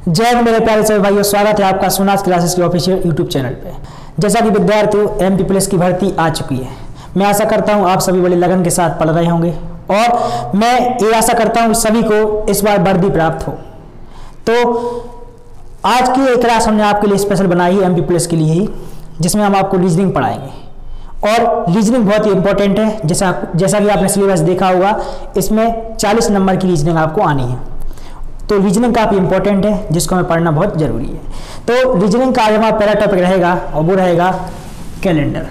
जय हिंद मेरे प्यारे सभी भाइयों, स्वागत है आपका सोनाज क्लासेस के ऑफिशियल यूट्यूब चैनल पे। जैसा कि विद्यार्थियों एमपी पुलिस की भर्ती आ चुकी है, मैं आशा करता हूं आप सभी बड़ी लगन के साथ पढ़ रहे होंगे और मैं ये आशा करता हूं सभी को इस बार वर्दी प्राप्त हो। तो आज की एक क्लास हमने आपके लिए स्पेशल बनाई है एमपी पुलिस के लिए ही, जिसमें हम आपको रीजनिंग पढ़ाएंगे और रीजनिंग बहुत ही इंपॉर्टेंट है। जैसा कि आपने सिलेबस देखा होगा, इसमें 40 नंबर की रीजनिंग आपको आनी है। तो रीजनिंग काफ़ी इंपॉर्टेंट है, जिसको हमें पढ़ना बहुत जरूरी है। तो रीजनिंग का आज हमारा पहला टॉपिक रहेगा और वो रहेगा कैलेंडर।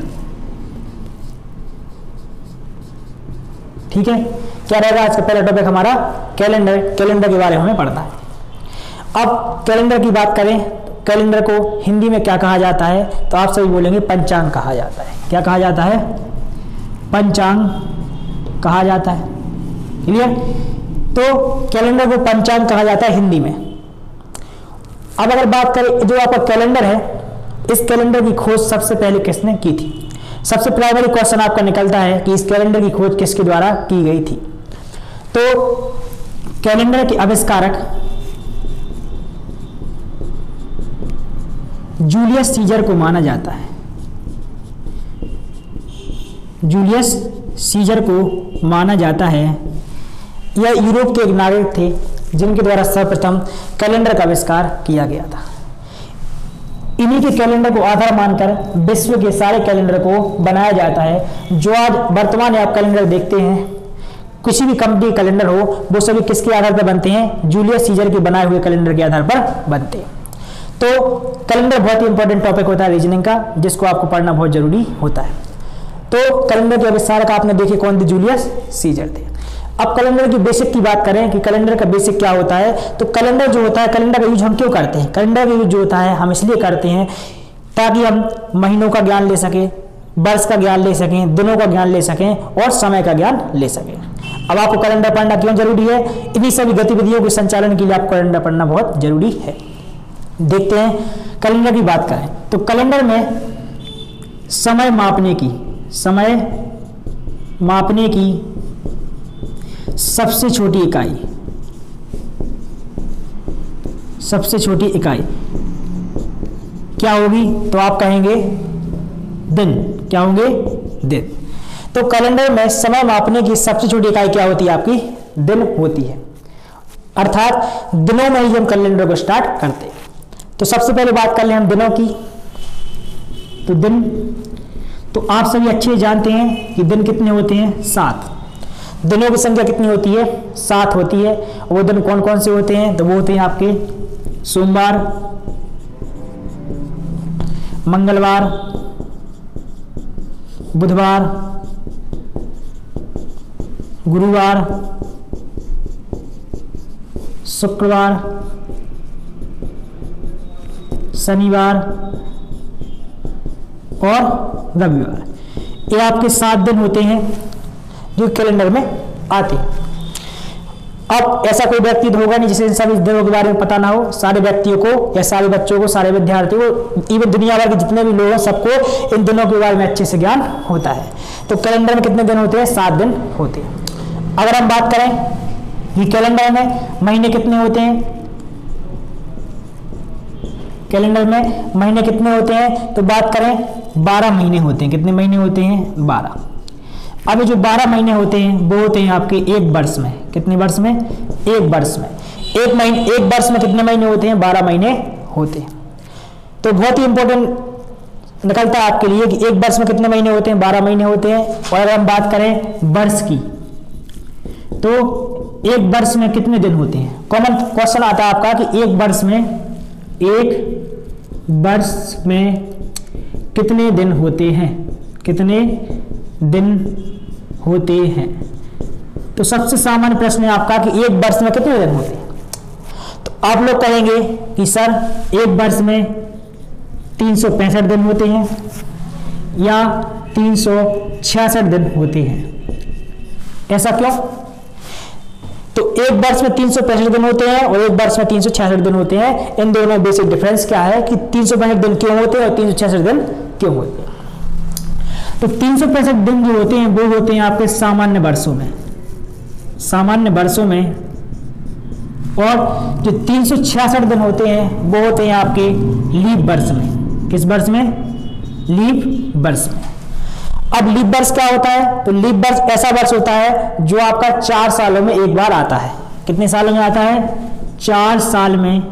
ठीक है, क्या रहेगा आज का पहला टॉपिक हमारा? कैलेंडर। कैलेंडर के बारे में हमें पढ़ना है। अब कैलेंडर की बात करें तो कैलेंडर को हिंदी में क्या कहा जाता है? तो आप सभी बोलेंगे पंचांग कहा जाता है। क्या कहा जाता है? पंचांग कहा जाता है। क्लियर? तो कैलेंडर को पंचांग कहा जाता है हिंदी में। अब अगर बात करें जो आपका कैलेंडर है, इस कैलेंडर की खोज सबसे पहले किसने की थी? सबसे प्राइमरी क्वेश्चन आपका निकलता है कि इस कैलेंडर की खोज किसके द्वारा की गई थी? तो कैलेंडर के आविष्कारक जूलियस सीजर को माना जाता है। जूलियस सीजर को माना जाता है। यह यूरोप के एक नागरिक थे जिनके द्वारा सर्वप्रथम कैलेंडर का आविष्कार किया गया था। इन्हीं के कैलेंडर को आधार मानकर विश्व के सारे कैलेंडर को बनाया जाता है। जो आज वर्तमान आप कैलेंडर देखते हैं, किसी भी कंपनी के कैलेंडर हो, वो सभी किसके आधार पर बनते हैं? जूलियस सीजर के बनाए हुए कैलेंडर के आधार पर बनते हैं। तो कैलेंडर बहुत ही इंपॉर्टेंट टॉपिक होता है रीजनिंग का, जिसको आपको पढ़ना बहुत जरूरी होता है। तो कैलेंडर के आविष्कारक आपने देखे कौन थे? जूलियस सीजर थे। अब कैलेंडर की बेसिक की बात करें कि कैलेंडर का बेसिक क्या होता है, तो कैलेंडर जो होता है, कैलेंडर का यूज हम क्यों करते हैं? कैलेंडर का यूज जो होता है हम इसलिए करते हैं ताकि हम महीनों का ज्ञान ले सकें, वर्ष का ज्ञान ले सकें, दिनों का ज्ञान ले सकें और समय का ज्ञान ले सकें। अब आपको कैलेंडर पढ़ना क्यों जरूरी है? इन्हीं सभी गतिविधियों के संचालन के लिए आपको कैलेंडर पढ़ना बहुत जरूरी है। देखते हैं कैलेंडर की बात करें तो कैलेंडर में समय मापने की सबसे छोटी इकाई क्या होगी? तो आप कहेंगे दिन। क्या होंगे? दिन। तो कैलेंडर में समय मापने की सबसे छोटी इकाई क्या होती है? आपकी दिन होती है। अर्थात दिनों में ही हम कैलेंडर को स्टार्ट करते हैं। तो सबसे पहले बात कर लें हम दिनों की। तो दिन, तो आप सभी अच्छे जानते हैं कि दिन कितने होते हैं? 7। दिनों की संख्या कितनी होती है? 7 होती है। वो दिन कौन कौन से होते हैं? तो वो होते हैं आपके सोमवार, मंगलवार, बुधवार, गुरुवार, शुक्रवार, शनिवार और रविवार। ये आपके 7 दिन होते हैं जो कैलेंडर में आते हैं। अब ऐसा कोई व्यक्ति तो होगा नहीं जिसे इन सभी दिनों के बारे में पता ना हो। सारे व्यक्तियों को या सारे बच्चों को, सारे विद्यार्थियों को, इवन दुनिया भर के जितने भी लोग हैं, सबको इन दिनों के बारे में अच्छे से ज्ञान होता है। तो कैलेंडर में कितने दिन होते हैं? 7 दिन होते हैं। अगर हम बात करें कि कैलेंडर में महीने कितने होते हैं, कैलेंडर में महीने कितने होते हैं, तो बात करें 12 महीने होते हैं। कितने महीने होते हैं? 12। अब ये जो 12 महीने होते हैं वो होते हैं आपके एक वर्ष में। कितने वर्ष में? एक वर्ष में। एक वर्ष में कितने महीने होते हैं? 12 महीने होते हैं। तो बहुत ही इंपॉर्टेंट निकलता है आपके लिए कि एक वर्ष में कितने महीने होते हैं? 12 महीने होते हैं। और अगर हम बात करें वर्ष की, तो एक वर्ष में कितने दिन होते हैं? कॉमन क्वेश्चन आता है आपका कि एक वर्ष में कितने दिन होते हैं? कितने दिन होते हैं? तो सबसे सामान्य प्रश्न है आपका कि एक वर्ष में कितने दिन होते हैं? तो आप लोग कहेंगे कि सर एक वर्ष में 365 दिन होते हैं या 366 दिन होते हैं। ऐसा क्यों? तो एक वर्ष में 365 दिन होते हैं और एक वर्ष में 366 दिन होते हैं। इन दोनों में बेसिक डिफरेंस क्या है कि 365 दिन क्यों होते हैं और 366 दिन क्यों होते हैं? तो 365 दिन जो होते हैं वो होते हैं आपके सामान्य वर्षों में। सामान्य वर्षों में और जो 366 दिन होते हैं वो होते हैं आपके लीप वर्ष में। किस वर्ष में? लीप वर्ष में। अब लीप वर्ष क्या होता है? तो लीप वर्ष ऐसा वर्ष होता है जो आपका 4 सालों में एक बार आता है। कितने सालों में आता है? 4 साल में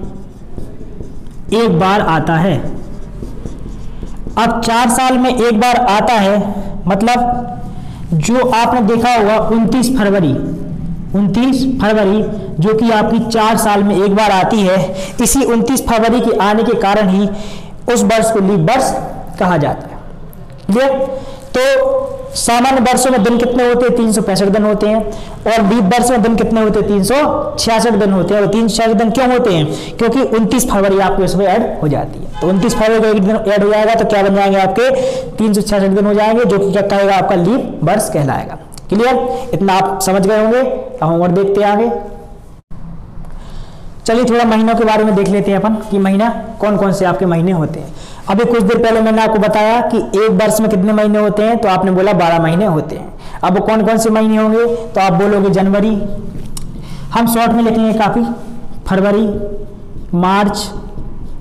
एक बार आता है। अब 4 साल में एक बार आता है मतलब जो आपने देखा होगा 29 फरवरी जो कि आपकी 4 साल में एक बार आती है, इसी 29 फरवरी के आने के कारण ही उस वर्ष को लीप वर्ष कहा जाता है। क्लियर? तो सामान्य वर्षों में दिन कितने होते हैं? 365 दिन होते हैं। और लीप वर्ष में दिन कितने होते हैं? 366 दिन होते हैं। और 366 दिन क्यों होते हैं? क्योंकि 29 फरवरी आपको इसमें ऐड हो जाती है। तो 29 फरवरी को एक दिन ऐड हो जाएगा तो क्या बन जाएंगे? आपके 366 दिन हो जाएंगे, जो कि क्या कहेगा? आपका लीप वर्ष कहलाएगा। क्लियर? इतना आप समझ गए होंगे। अब हम और देखते हैं आगे। चलिए थोड़ा महीनों के बारे में देख लेते हैं अपन कि महीना कौन कौन से आपके महीने होते हैं। अभी कुछ देर पहले मैंने आपको बताया कि एक वर्ष में कितने महीने होते हैं, तो आपने बोला 12 महीने होते हैं। अब वो कौन कौन से महीने होंगे? तो आप बोलोगे जनवरी, हम शॉर्ट में लिखेंगे काफी, फरवरी, मार्च,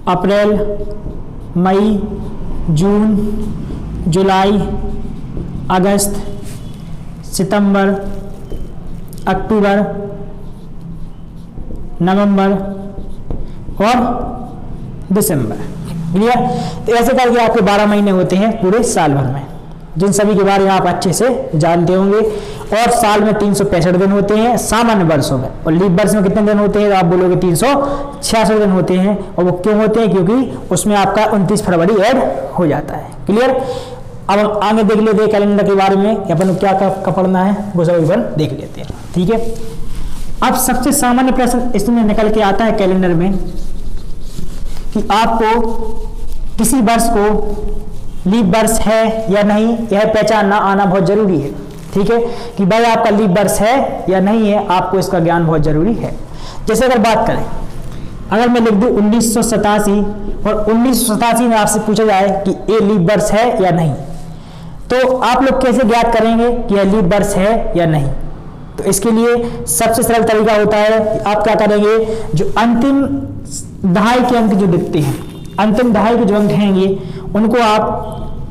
अप्रैल, मई, जून, जुलाई, अगस्त, सितंबर, अक्टूबर, नवंबर और दिसंबर। क्लियर? तो ऐसे करके आपके 12 महीने होते हैं पूरे साल भर में, जिन सभी के बारे में आप अच्छे से जानते होंगे। और साल में 365 दिन होते हैं सामान्य वर्षों में। और लीप वर्ष में कितने दिन होते हैं? तो आप बोलोगे 366 दिन होते हैं। और वो क्यों होते हैं? क्योंकि उसमें आपका 29 फरवरी ऐड हो जाता है। क्लियर? अब हम आगे देख लेते हैं कैलेंडर के बारे में, अपन क्या क्या पढ़ना है वो सब अपन देख लेते हैं। ठीक है? अब सबसे सामान्य प्रश्न इसमें निकल के आता है कैलेंडर में कि आपको किसी वर्ष को लीप वर्ष है या नहीं, यह पहचानना आना बहुत जरूरी है। ठीक है? कि भाई आपका लीप वर्ष है या नहीं है, आपको इसका ज्ञान बहुत जरूरी है। जैसे अगर बात करें, अगर मैं लिख दूं 1987 और 1987 में आपसे पूछा जाए कि ये लीप वर्ष है या नहीं, तो आप लोग कैसे ज्ञात करेंगे कि यह लीप वर्ष है या नहीं? तो इसके लिए सबसे सरल तरीका होता है, आप क्या करेंगे? जो अंतिम दहाई के अंक जो दिखते हैं, अंतिम दहाई के जो अंक हैंगे उनको आप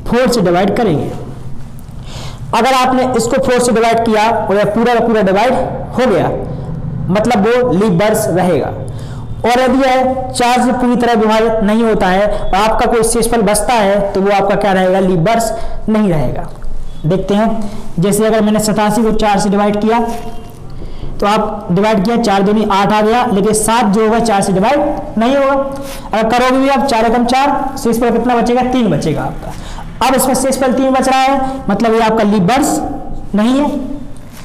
4 से डिवाइड करेंगे। अगर आपने इसको 4 से डिवाइड किया और यह पूरा का पूरा डिवाइड हो गया, मतलब वो लीप वर्ष रहेगा। और यदि यह 4 से पूरी तरह विभाजित नहीं होता है और आपका कोई शेषफल बचता है, तो वो आपका क्या रहेगा? लीप वर्ष नहीं रहेगा। देखते हैं, जैसे अगर मैंने 87 को 4 से डिवाइड किया तो आप डिवाइड किया, 4 दूनी 8 आ गया, लेकिन 7 जो होगा 4 से डिवाइड नहीं होगा। अगर करोगे भी आप 4 एकम 4, शेषफल कितना बचेगा? 3 बचेगा आपका। अब इसमें शेषफल 3 बच रहा है, मतलब ये आपका लीप वर्ष नहीं है,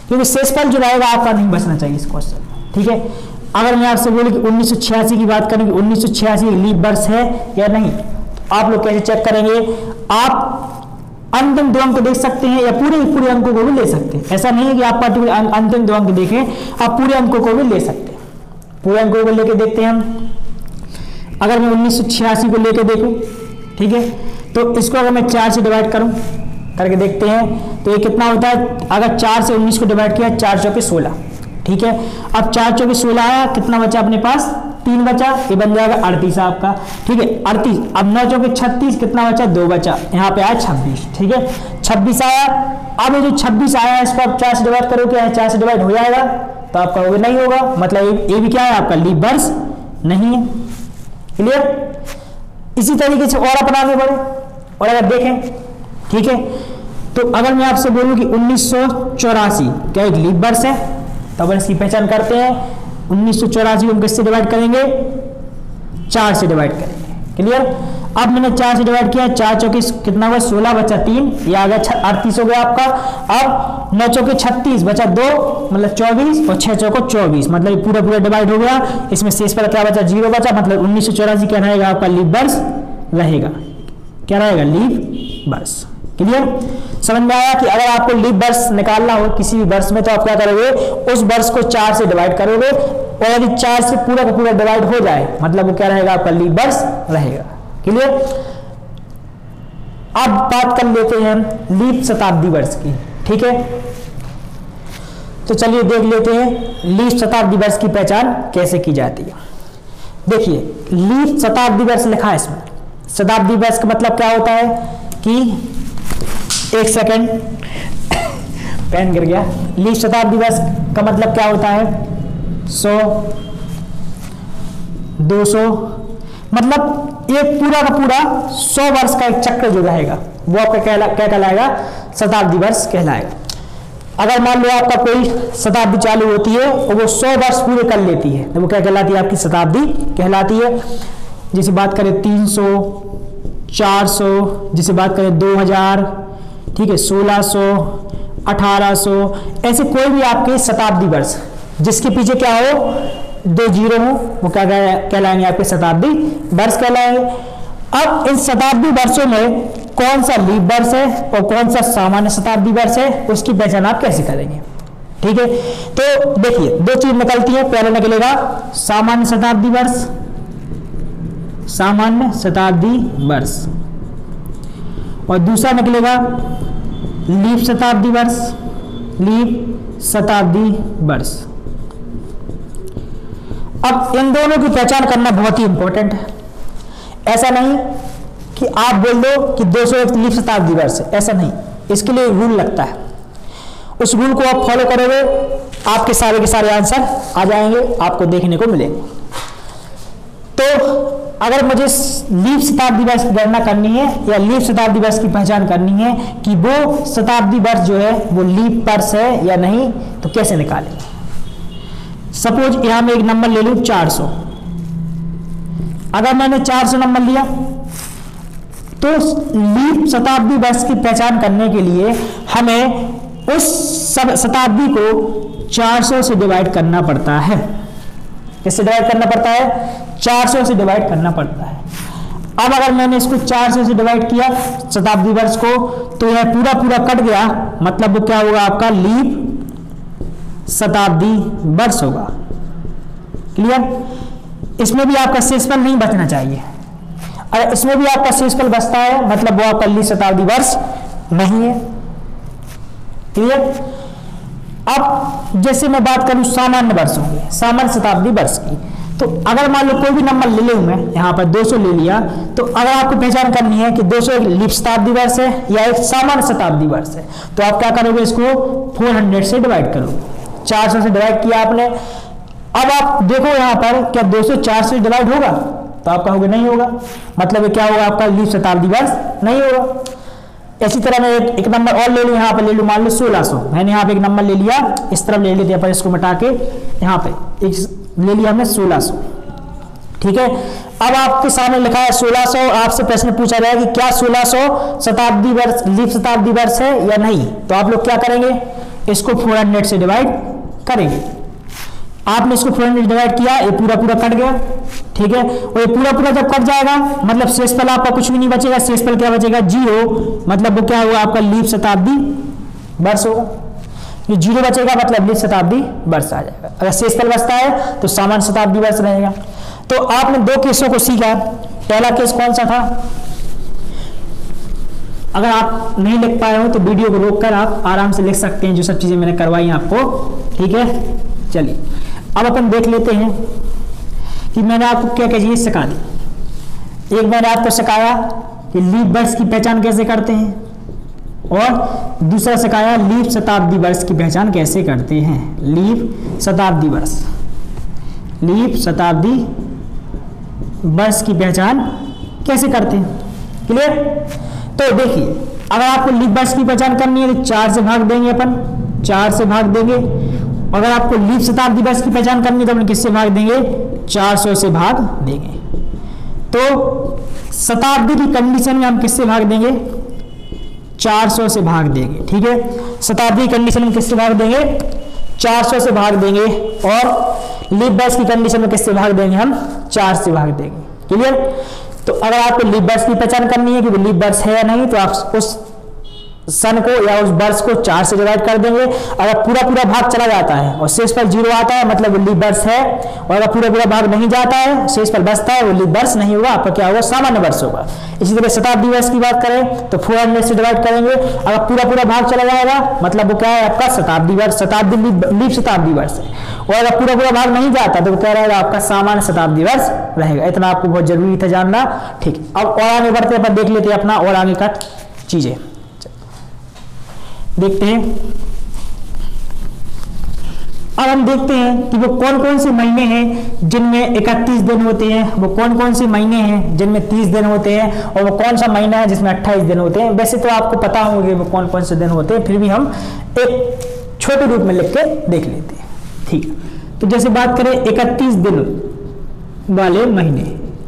क्योंकि शेषफल जो रहेगा आपका नहीं बचना चाहिए इस क्वेश्चन में। ठीक है? अगर मैं आपसे बोलूं कि 1986 की बात करें कि 1986 लीप वर्ष है या नहीं, तो आप लोग कैसे चेक करेंगे? आप अंतिम 2 अंक देख सकते हैं या पूरे अंकों को भी ले सकते हैं। ऐसा नहीं है कि आप पर्टिकुलर अंतिम 2 अंक देखें, आप पूरे अंकों को भी ले सकते हैं। पूरे अंकों को लेके देखते हैं हम। अगर मैं 1986 को लेके देखूं, ठीक है, तो इसको अगर मैं 4 से डिवाइड करूं, करके देखते हैं तो ये कितना होता है? अगर 4 से 19 को डिवाइड किया, 4 चौके 16। ठीक है? अब 4 चौके 16 आया, कितना बचा अपने पास? 3 बचा, ये बन जाएगा 38 आपका। ठीक है? 38। अब 9 चौके 36, कितना बचा? 2 बचा, यहाँ पे आया 26। ठीक है? 26 आया। अब ये जो 26 आया इसको आप 4 से डिवाइड करो, क्या है? 4 से डिवाइड हो जाएगा, तो आपका वो नहीं होगा, मतलब ये भी क्या है? आपका लीप वर्ष नहीं है। क्लियर? इसी तरीके से और अपन आगे बढ़े और अगर देखें, ठीक है, तो अगर मैं आपसे बोलूं कि 1984 क्या एक लीप वर्ष है, तो अपन इसकी पहचान करते हैं। 1984 को हम किससे डिवाइड करेंगे? 4 से डिवाइड करेंगे। क्लियर? अब मैंने 4 से डिवाइड किया, 4 चौके कितना हुआ? 16 बचा 3, ये आ गया 38 हो गया आपका। अब 9 चौके 36 बचा 2, मतलब 24, और 6 चौको 24, मतलब पूरा डिवाइड हो गया। इसमें शेष पर क्या बचा? 0 बचा, मतलब 1984 क्या रहेगा? आपका लीप वर्ष रहेगा। क्या रहेगा? लीप वर्ष। क्लियर? समझ में आया कि अगर आपको लीप वर्ष निकालना हो किसी भी वर्ष में, तो आप क्या करोगे? उस वर्ष को 4 से डिवाइड करोगे, और यदि 4 से पूरा का पूरा डिवाइड हो जाए, मतलब वो क्या रहेगा? आपका लीप वर्ष रहेगा। क्लियर? अब बात कर लेते हैं लीप शताब्दी वर्ष की। ठीक है? तो चलिए देख लेते हैं लीप शताब्दी वर्ष की पहचान कैसे की जाती है। देखिए लीप शताब्दी वर्ष लिखा है इसमें। शताब्दी वर्ष का मतलब क्या होता है कि, एक सेकंड पेन गिर गया। लीप शताब्दी वर्ष का मतलब क्या होता है, 100, 200, मतलब एक पूरा का पूरा 100 वर्ष का एक चक्र जो रहेगा वो आपका क्या कहलाएगा, शताब्दी वर्ष कहलाएगा। अगर मान लो आपका कोई शताब्दी चालू होती है और वो 100 वर्ष पूरे कर लेती है तो वो क्या कहलाती है, आपकी शताब्दी कहलाती है। जैसे बात करें 300, 400, जैसे बात करें 2000, ठीक है, 1600, 1800, ऐसे कोई भी आपके शताब्दी वर्ष जिसके पीछे क्या हो, 2 जीरो हो, वो क्या कहलाएंगे, आपके शताब्दी वर्ष कहलाएंगे। अब इन शताब्दी वर्षों में कौन सा लीप वर्ष है और कौन सा सामान्य शताब्दी वर्ष है, उसकी पहचान आप कैसे करेंगे, ठीक है। तो देखिए 2 चीज निकलती है, पहले निकलेगा सामान्य शताब्दी वर्ष, सामान्य शताब्दी वर्ष, और दूसरा निकलेगा लीप शताब्दी वर्ष, लीप शताब्दी वर्ष। अब इन दोनों की पहचान करना बहुत ही इंपॉर्टेंट है। ऐसा नहीं कि आप बोल दो कि 201 लीप शताब्दी वर्ष है, ऐसा नहीं, इसके लिए रूल लगता है। उस रूल को आप फॉलो करोगे, आपके सारे के सारे आंसर आ जाएंगे, आपको देखने को मिलेंगे। तो अगर मुझे लीप शताब्दी वर्ष की गणना करनी है या लीप शताब्दी वर्ष की पहचान करनी है कि वो शताब्दी वर्ष जो है वो लीप वर्ष है या नहीं, तो कैसे निकालेंगे। सपोज यहां मैं एक नंबर ले लूं 400। अगर मैंने 400 नंबर लिया तो लीप शताब्दी वर्ष की पहचान करने के लिए हमें उस शताब्दी को 400 से डिवाइड करना पड़ता है। किससे डिवाइड करना पड़ता है, 400 से डिवाइड करना पड़ता है। अब अगर मैंने इसको 400 से डिवाइड किया शताब्दी वर्ष को, तो यह पूरा पूरा कट गया, मतलब वो क्या होगा, आपका लीप शताब्दी वर्ष होगा। क्लियर। इसमें भी आपका शेषफल नहीं बचना चाहिए। अगर इसमें भी आपका शेषफल बचता है मतलब वो आपका लीप शताब्दी वर्ष नहीं है। क्लियर। अब जैसे मैं बात करूं सामान्य वर्षों की, सामान्य शताब्दी वर्ष की, तो अगर मान लो कोई भी नंबर ले लूं मैं, यहां पर 200 ले लिया, तो अगर आपको पहचान करनी है कि 200 एक लीप शताब्दी वर्ष है या एक सामान्य शताब्दी वर्ष है, तो आप क्या करोगे, इसको 400 से डिवाइड करोगे। 400 से डिवाइड किया आपने। अब आप देखो यहां पर क्या 200 400 से डिवाइड होगा, तो आप कहोगे नहीं होगा, मतलब क्या होगा, आपका लीप शताब्दी वर्ष नहीं होगा। इसी तरह मैं एक नंबर और ले लूं, यहां पर ले लूं मान लो 1600। मैंने यहां पे एक नंबर ले लिया, इस तरफ ले लेते हैं, इसको मिटा के यहां पे एक ले लिया हमने 1600। ठीक है। अब आपके सामने लिखा है 1600, आपसे प्रश्न पूछा गया कि क्या 1600 शताब्दी वर्ष लीप शताब्दी वर्ष है या नहीं, तो आप लोग क्या करेंगे, इसको 400 से डिवाइड करेंगे। आपने इसको 400 डिवाइड किया, ये पूरा पूरा कट गया। ठीक है। और ये पूरा पूरा जब कट जाएगा मतलब शेषफल आपका कुछ भी नहीं बचेगा। शेषफल क्या बचेगा, 0, मतलब वो क्या होगा, आपका लीप शताब्दी वर्ष होगा। ये 0 बचेगा मतलब लीप शताब्दी वर्ष आ जाएगा। अगर शेषफल बचता है तो सामान्य शताब्दी वर्ष रहेगा। तो आपने 2 केसों को सीखा। पहला केस कौन सा था, अगर आप नहीं लिख पाए हो तो वीडियो को रोककर आप आराम से लिख सकते हैं, जो सब चीजें मैंने करवाई आपको। ठीक है। चलिए अब अपन देख लेते हैं कि मैंने आपको क्या क्या चीजें सिखा दी। एक मैंने आपको सिखाया कि लीप वर्ष की पहचान कैसे करते हैं, और दूसरा सिखाया लीप शताब्दी वर्ष की पहचान कैसे करते हैं। लीप शताब्दी वर्ष, लीप शताब्दी वर्ष की पहचान कैसे करते हैं। क्लियर। तो देखिए अगर आपको लीप वर्ष की पहचान करनी है तो 4 से भाग देंगे अपन, 4 से भाग देंगे। अगर आपको लीप शताब्दी वर्ष की पहचान करनी है तो अपन किससे भाग देंगे, 400 से भाग देंगे। तो शताब्दी की कंडीशन में हम किससे भाग देंगे, 400 से भाग देंगे। ठीक है। शताब्दी कंडीशन में किससे भाग देंगे, 400 से भाग देंगे। और लीप वर्ष की कंडीशन में किससे भाग देंगे, हम 4 से भाग देंगे। क्लियर। तो अगर आपको लीप वर्ष की पहचान करनी है कि वो लीप वर्ष है या नहीं, तो आप उस सन को या उस वर्ष को 4 से डिवाइड कर देंगे। अगर पूरा पूरा भाग चला जाता है और शेष पर 0 आता है मतलब वो लीप वर्ष है, और अगर पूरा पूरा भाग नहीं जाता है शेष पर बचता है वो लीप वर्ष नहीं होगा, आपका क्या होगा, सामान्य वर्ष होगा। इसी तरह शताब्दी वर्ष की बात करें तो 400 से डिवाइड करेंगे। अगर पूरा पूरा भाग चला जाएगा मतलब वो क्या है, आपका शताब्दी वर्ष, शताब्दी लीप शताब्दी वर्ष है। और अगर पूरा पूरा भाग नहीं जाता तो क्या रहेगा, आपका सामान्य शताब्दी वर्ष रहेगा। इतना आपको बहुत जरूरी था जानना। ठीक, अब और आगे बढ़ते हैं, देख लेते हैं अपना और आगे का चीजें देखते हैं। अब हम देखते हैं कि वो कौन कौन से महीने हैं जिनमें 31 दिन होते हैं, वो कौन कौन से महीने हैं जिनमें 30 दिन होते हैं, और वो कौन सा महीना है जिसमें 28 दिन होते हैं। वैसे तो आपको पता होंगे वो कौन कौन से दिन होते हैं, फिर भी हम एक छोटे रूप में लिख के देख लेते हैं। ठीक, तो जैसे बात करें 31 दिन वाले महीने,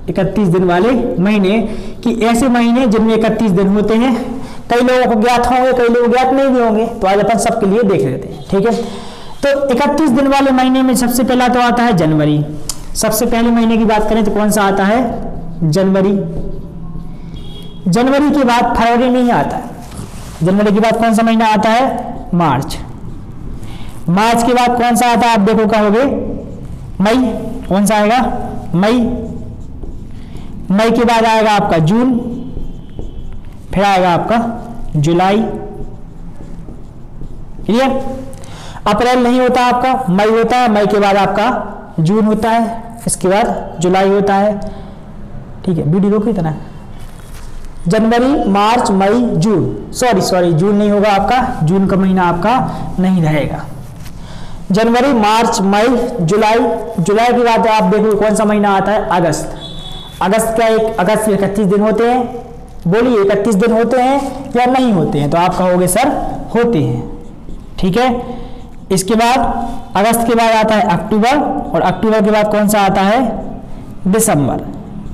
31 दिन वाले महीने कि ऐसे महीने जिनमें 31 दिन होते हैं। कई लोगों को ज्ञात होंगे, कई लोग ज्ञात नहीं भी होंगे, तो आज अपन सबके लिए देख लेते हैं। ठीक है, तो 31 दिन वाले महीने में सबसे पहला तो आता है जनवरी। सबसे पहले महीने की बात करें तो कौन सा आता है, जनवरी। जनवरी के बाद फरवरी नहीं आता है। जनवरी के बाद कौन सा महीना आता है, मार्च। मार्च के बाद कौन सा आता है, आप देखो कहोगे मई। कौन सा आएगा, मई। मई के बाद आएगा आपका जून, फिर आएगा आपका जुलाई। क्लियर। अप्रैल नहीं होता आपका, मई होता है। मई के बाद आपका जून होता है, इसके बाद जुलाई होता है। ठीक है, वीडियो रोक इतना। जनवरी, मार्च, मई, जून, सॉरी जून नहीं होगा आपका, जून का महीना आपका नहीं रहेगा। जनवरी, मार्च, मई, जुलाई। जुलाई के बाद आप देखो कौन सा महीना आता है, अगस्त। अगस्त का अगस्त 31 दिन होते हैं। बोलिए 31 दिन होते हैं या नहीं होते हैं, तो आप कहोगे सर होते हैं। ठीक है, इसके बाद अगस्त के बाद आता है अक्टूबर, और अक्टूबर के बाद कौन सा आता है, दिसंबर।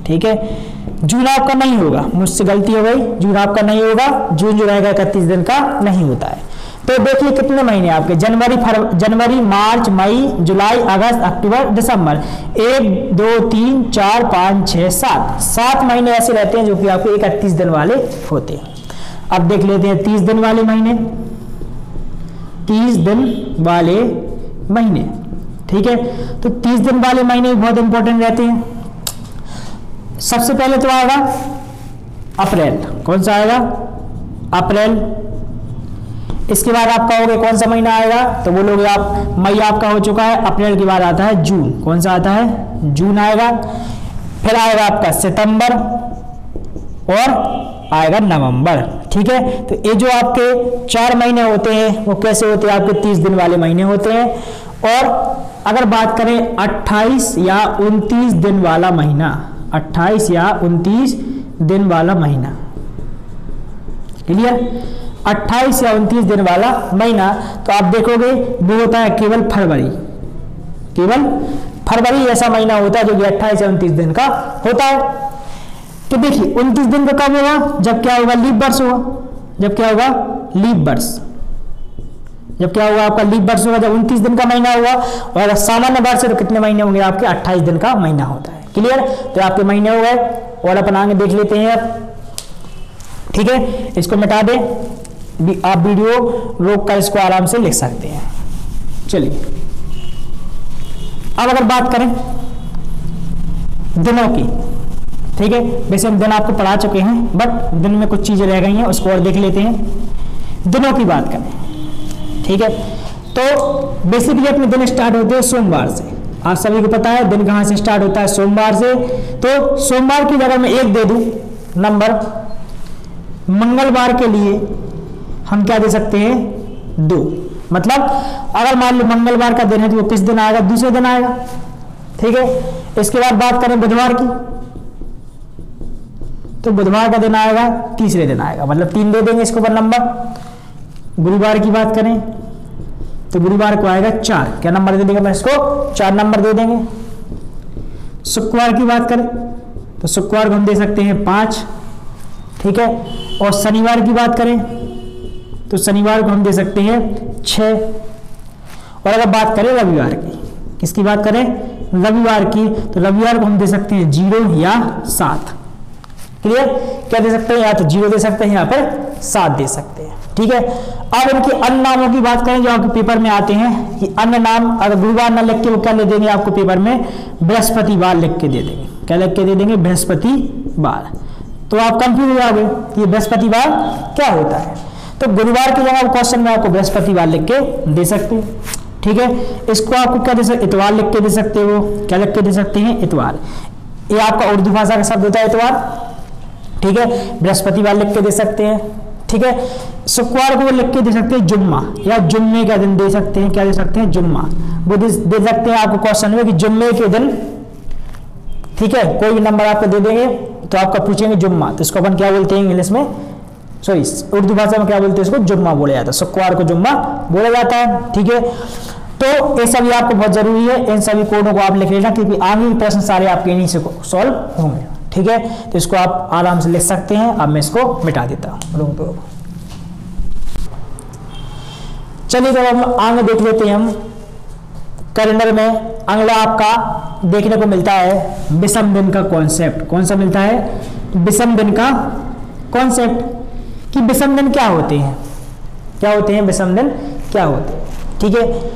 ठीक है, जून आपका नहीं होगा, मुझसे गलती हो गई, जून आपका नहीं होगा। जून जो रहेगा 31 दिन का नहीं होता है। तो देखिए कितने महीने आपके, जनवरी, मार्च, मई, जुलाई, अगस्त, अक्टूबर, दिसंबर। 1 2 3 4 5 6 7 महीने ऐसे रहते हैं जो कि आपके 31 दिन वाले होते हैं। अब देख लेते हैं 30 दिन वाले महीने। 30 दिन वाले महीने, ठीक है, तो 30 दिन वाले महीने बहुत इंपॉर्टेंट रहते हैं। सबसे पहले तो आएगा अप्रैल। कौन सा आएगा, अप्रैल। इसके बाद आप कहोगे कौन सा महीना आएगा, तो बोलोगे आप मई आपका हो चुका है। अप्रैल के बाद आता है जून। कौन सा आता है, जून आएगा। फिर आएगा आपका सितंबर और आएगा नवंबर। ठीक है, तो ये जो आपके 4 महीने होते हैं वो कैसे होते हैं, आपके 30 दिन वाले महीने होते हैं। और अगर बात करें 28 या 29 दिन वाला महीना, 28 या 29 दिन वाला महीना, क्लियर, 28 या 29 दिन वाला महीना, तो आप देखोगे वो होता है केवल फरवरी। केवल फरवरी ऐसा महीना होता है जो कि 28 या 29 दिन का होता है। तो देखिए 29 दिन का कब होगा, जब क्या होगा, लीप वर्ष होगा। जब क्या होगा, लीप वर्ष। जब क्या होगा, आपका लीप वर्ष होगा, जब 29 दिन का महीना होगा। और अगर सामान्य वर्ष है तो कितने महीने होंगे आपके, 28 दिन का महीना होता है। क्लियर, तो आपके महीने हो गए। और अपन आगे देख लेते हैं अब। ठीक है, इसको मिटा दें, आप वीडियो रोक कर इसको आराम से लिख सकते हैं। चलिए अब अगर बात करें दिनों की, ठीक है, वैसे हम दिन आपको पढ़ा चुके हैं बट दिन में कुछ चीजें रह गई हैं, उसको और देख लेते हैं। दिनों की बात करें, ठीक है, तो बेसिकली अपने दिन स्टार्ट होते हैं सोमवार से। आप सभी को पता है दिन कहां से स्टार्ट होता है, सोमवार से। तो सोमवार की जगह मैं 1 दे दूं नंबर, मंगलवार के लिए हम क्या दे सकते हैं, 2। मतलब अगर मान लो मंगलवार का दिन है तो वो किस दिन आएगा, दूसरे दिन आएगा। ठीक है, इसके बाद बात करें बुधवार की, तो बुधवार का दिन आएगा तीसरे दिन आएगा, मतलब 3 दे देंगे इसको पर नंबर। गुरुवार की बात करें तो गुरुवार को आएगा 4, क्या नंबर दे देंगे मैं इसको, 4 नंबर दे देंगे। शुक्रवार की बात करें तो शुक्रवार को हम दे सकते हैं 5, ठीक है। और शनिवार की बात करें तो शनिवार को हम दे सकते हैं 6। और अगर बात करें रविवार की, किसकी बात करें, रविवार की, तो रविवार को हम दे सकते हैं 0 या 7। क्लियर? क्या दे सकते हैं, या तो 0 दे सकते हैं, यहाँ पर 7 दे सकते हैं। ठीक है, अब इनके अन्य नामों की बात करें जो आपके पेपर में आते हैं कि अन्य नाम अगर गुरुवार ना लिख के वो क्या ले देंगे आपको पेपर में, बृहस्पतिवार लिख के दे देंगे। क्या लिख के दे देंगे, बृहस्पतिवार। तो आप कंफ्यूज हो जाओगे कि बृहस्पतिवार क्या होता है। तो गुरुवार की जगह क्वेश्चन में आपको बृहस्पतिवार लिख के दे सकते हैं। ठीक है, इसको आपको क्या दे सकते, इतवार लिख के दे सकते हो। क्या लिख के दे सकते हैं, इतवार। ये आपका उर्दू भाषा का शब्द होता है इतवार। ठीक है, बृहस्पतिवार लिख के दे सकते हैं। ठीक है, शुक्रवार को लिख के दे सकते हैं जुम्मा, या जुम्मे का दिन दे सकते हैं। क्या दे सकते हैं, जुम्मा। वो दे सकते हैं आपको क्वेश्चन में कि जुम्मे के दिन। ठीक है, कोई भी नंबर आपको दे देंगे तो आपका पूछेंगे जुम्मा, तो इसको अपन क्या बोलते हैं इंग्लिश में, सॉरी उर्दू भाषा में क्या बोलते हैं, इसको जुम्मा बोला जाता है। शुक्रवार को जुम्मा बोला जाता है। ठीक है, तो ये सभी आपको बहुत जरूरी है, इन सभी कोडों को आप लिख लेना क्योंकि आगे के प्रश्न सारे आपके इन्हीं से सॉल्व होंगे। ठीक है, तो इसको आप आराम से लिख सकते हैं। अब मैं इसको मिटा देता हूँ। चलिए, जब हम आगे देख लेते हैं, हम कैलेंडर में अगला आपका देखने को मिलता है विषम दिन का कॉन्सेप्ट। कौन सा मिलता है, विषम दिन का कॉन्सेप्ट, कि विषम दिन क्या होते हैं, क्या होते हैं विषम दिन क्या होते हैं। ठीक है,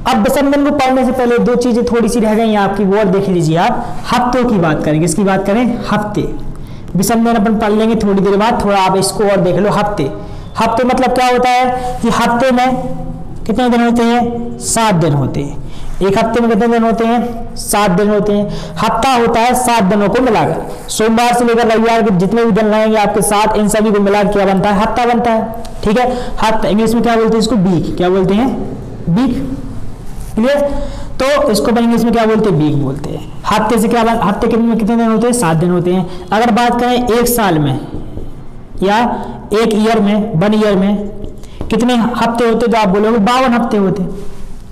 अब विषम दिन को पढ़ने से पहले दो चीजें थोड़ी सी रह गई आपकी, वो और देख लीजिए आप। हफ्तों की बात करेंगे, इसकी बात करें, हफ्ते। विषम दिन अपन पढ़ लेंगे थोड़ी देर बाद, थोड़ा आप इसको और देख लो। हफ्ते, हफ्ते मतलब क्या होता है कि हफ्ते में कितने दिन होते हैं, 7 दिन होते हैं। एक हफ्ते में कितने दिन होते हैं, 7 दिन होते हैं। हफ्ता होता है 7 दिनों को मिलाकर, सोमवार से लेकर रविवार के जितने भी दिन लगेंगे आपके साथ, इन सभी को मिलाकर क्या बनता है, हफ्ता बनता है। ठीक है, हफ्ता इंग्लिश में क्या बोलते हैं इसको, वीक। क्या बोलते हैं, वीक। क्लियर? तो इसको इंग्लिश में क्या बोलते हैं, वीक बोलते हैं। हफ्ते से क्या, हफ्ते कितने दिन होते हैं, 7 दिन होते हैं। अगर बात करें एक साल में या एक ईयर में, 1 ईयर में कितने हफ्ते होते, तो आप बोलोगे 52 हफ्ते होते हैं।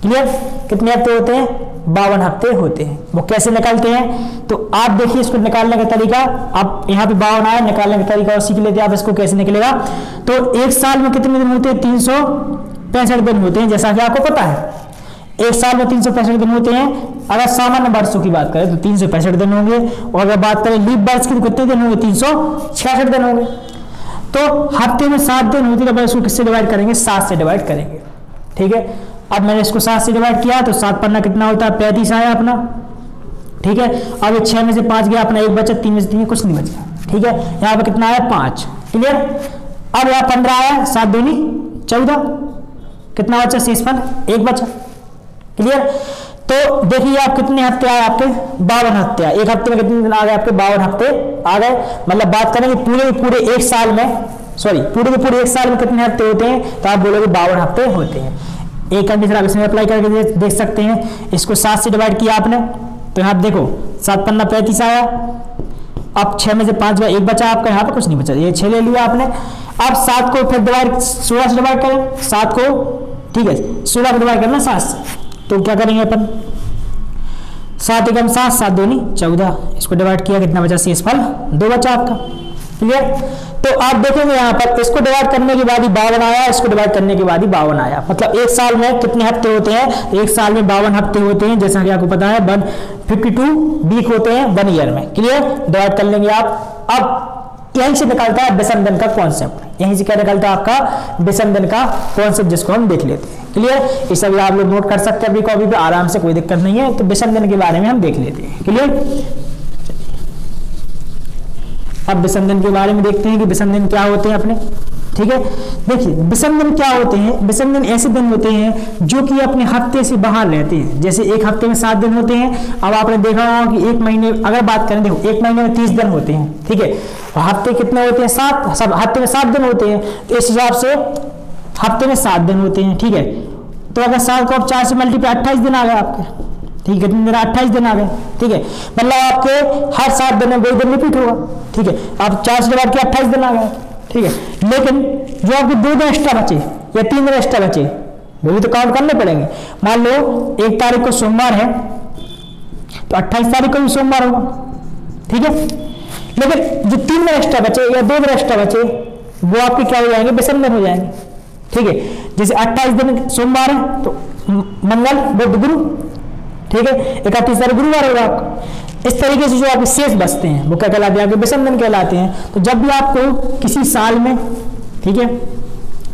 क्लियर? कितने हफ्ते होते हैं, 52 हफ्ते होते हैं। वो कैसे निकालते हैं, तो आप देखिए इसको निकालने का तरीका। आप यहाँ पे 52 आया, निकालने का तरीका और सीख लेते हैं आप इसको कैसे निकलेगा। तो एक साल में कितने दिन होते हैं, 365 दिन होते हैं, जैसा कि आपको पता है। एक साल में 365 दिन होते हैं। अगर सामान्य वर्षों की बात करें तो 365 दिन होंगे, और अगर बात करें लीप वर्ष की तो कितने दिन होंगे, 366 दिन होंगे। तो हफ्ते में 7 दिन होते हैं, तो इसको किससे डिवाइड करेंगे, 7 से डिवाइड करेंगे। ठीक है, अब मैंने इसको 7 से डिवाइड किया तो 7 पन्ना कितना होता है, 35 आया अपना। ठीक है, अब 6 में से 5 गया अपना, 1 बचा, 3 में से 3 कुछ नहीं बचा। ठीक है, यहाँ पे कितना आया, 5। क्लियर? अब यहाँ 15 आया, 7 दूनी 14, कितना बचा शेषफल, 1 बचा। क्लियर? तो देखिए आप कितने हफ्ते आए आपके, 52 हफ्ते आए। एक हफ्ते में कितने दिन आ गए आपके, 52 हफ्ते आ गए। मतलब बात करेंगे पूरे एक साल में, सॉरी पूरे एक साल में कितने हफ्ते होते हैं, तो आप बोलोगे 52 हफ्ते होते हैं। एक कंडीशन आप इसमें अप्लाई करके देख सकते हैं। इसको 7 से डिवाइड किया आपने, तो यहाँ देखो 7 पन्ना 35 आया। अब 6 में से 5 गया, 1 बचा आपका, यहाँ पे कुछ नहीं बचा, ये 6 ले लिया आपने। अब 7 को फिर डिवाइड 16 से डिवाइड करें, 7 को, ठीक है 16 को डिवाइड करना 7 से, तो क्या करेंगे अपन, 7 एकम 7, 7 दूनी 14। इसको डिवाइड किया, कितना बचा शेषफल, 2 बचा आपका। क्लियर? तो आप देखेंगे यहाँ पर इसको डिवाइड करने के बाद ही 52 आया, इसको डिवाइड करने के बाद ही 52 आया। मतलब एक साल में कितने हफ्ते होते हैं, एक साल में 52 हफ्ते होते हैं, जैसा कि आपको पता है 152 वीक होते हैं 1 ईयर में। क्लियर? डिवाइड कर लेंगे आप। अब यहीं से निकलता है विषम दिन का कॉन्सेप्ट, यहीं से क्या निकलता है आपका, विषम दिन का कॉन्सेप्ट, जिसको हम देख लेते हैं। क्लियर? ये सब आप लोग नोट कर सकते हैं अपनी कॉपी पे आराम से, कोई दिक्कत नहीं है। तो विषम दिन के बारे में हम देख लेते हैं। क्लियर? अब विषम दिन के बारे में देखते हैं कि विषम दिन क्या होते हैं अपने। ठीक है, देखिए विषम दिन क्या होते हैं। विषम दिन ऐसे दिन होते हैं जो कि अपने हफ्ते से बाहर रहते हैं। जैसे एक हफ्ते में 7 दिन होते हैं। अब आपने देखा होगा कि एक महीने, अगर बात करें, देखो एक महीने में 30 दिन होते हैं। ठीक है, हफ्ते कितने होते हैं, 7, सब हफ्ते में 7 दिन होते हैं, तो इस हिसाब से हफ्ते में 7 दिन होते हैं। ठीक है, तो अगर 7 को आप 4 से मल्टीप्लाई, 28 दिन आ गए आपके। ठीक है, कितने दिन, 28 दिन आ गए। ठीक है, मतलब आपके हर 7 दिन में वही दिन रिपीट होगा। ठीक है, आप 4 से डिवाइड किया, 28 दिन आ गए। ठीक है, लेकिन जो आपके 2 दिन एक्स्ट्रा बचे या 3 दिन एक्स्ट्रा बचे, वो भी तो काउंट करने पड़ेंगे। मान लो 1 तारीख को सोमवार है, तो 28 तारीख को भी सोमवार होगा। ठीक है, लेकिन जो 3 दिन एक्स्ट्रा बचे या 2 दिन एक्स्ट्रा बचे, वो आपके क्या हो जाएंगे, विषम दिन हो जाएंगे। ठीक है, जैसे 28 दिन सोमवार है तो मंगल बुध गुरु। ठीक है, 31 तारीख गुरुवार होगा आपका। इस तरीके से जो आपके शेष बचते हैं वो क्या कहलाते हैं, आपके विषम दिन कहलाते हैं। तो जब भी आपको किसी साल में, ठीक है,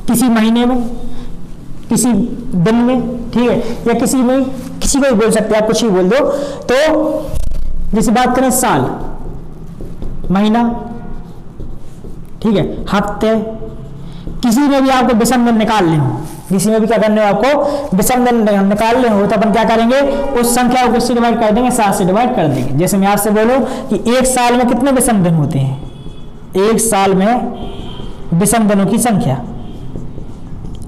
किसी महीने में, किसी दिन में, ठीक है, या किसी में, किसी को भी बोल सकते हैं आप, कुछ भी बोल दो। तो जैसे बात करें साल, महीना, ठीक है, हफ्ते, किसी में भी आपको विषम दिन निकालने हो, किसी में भी क्या करने हो आपको विषम दिन निकालने हो, तो अपन क्या करेंगे, उस संख्या को किससे डिवाइड कर देंगे, 7 से डिवाइड कर देंगे। जैसे मैं आपसे बोलूं कि एक साल में कितने विषम दिन होते हैं, एक साल में विषम दिनों की संख्या,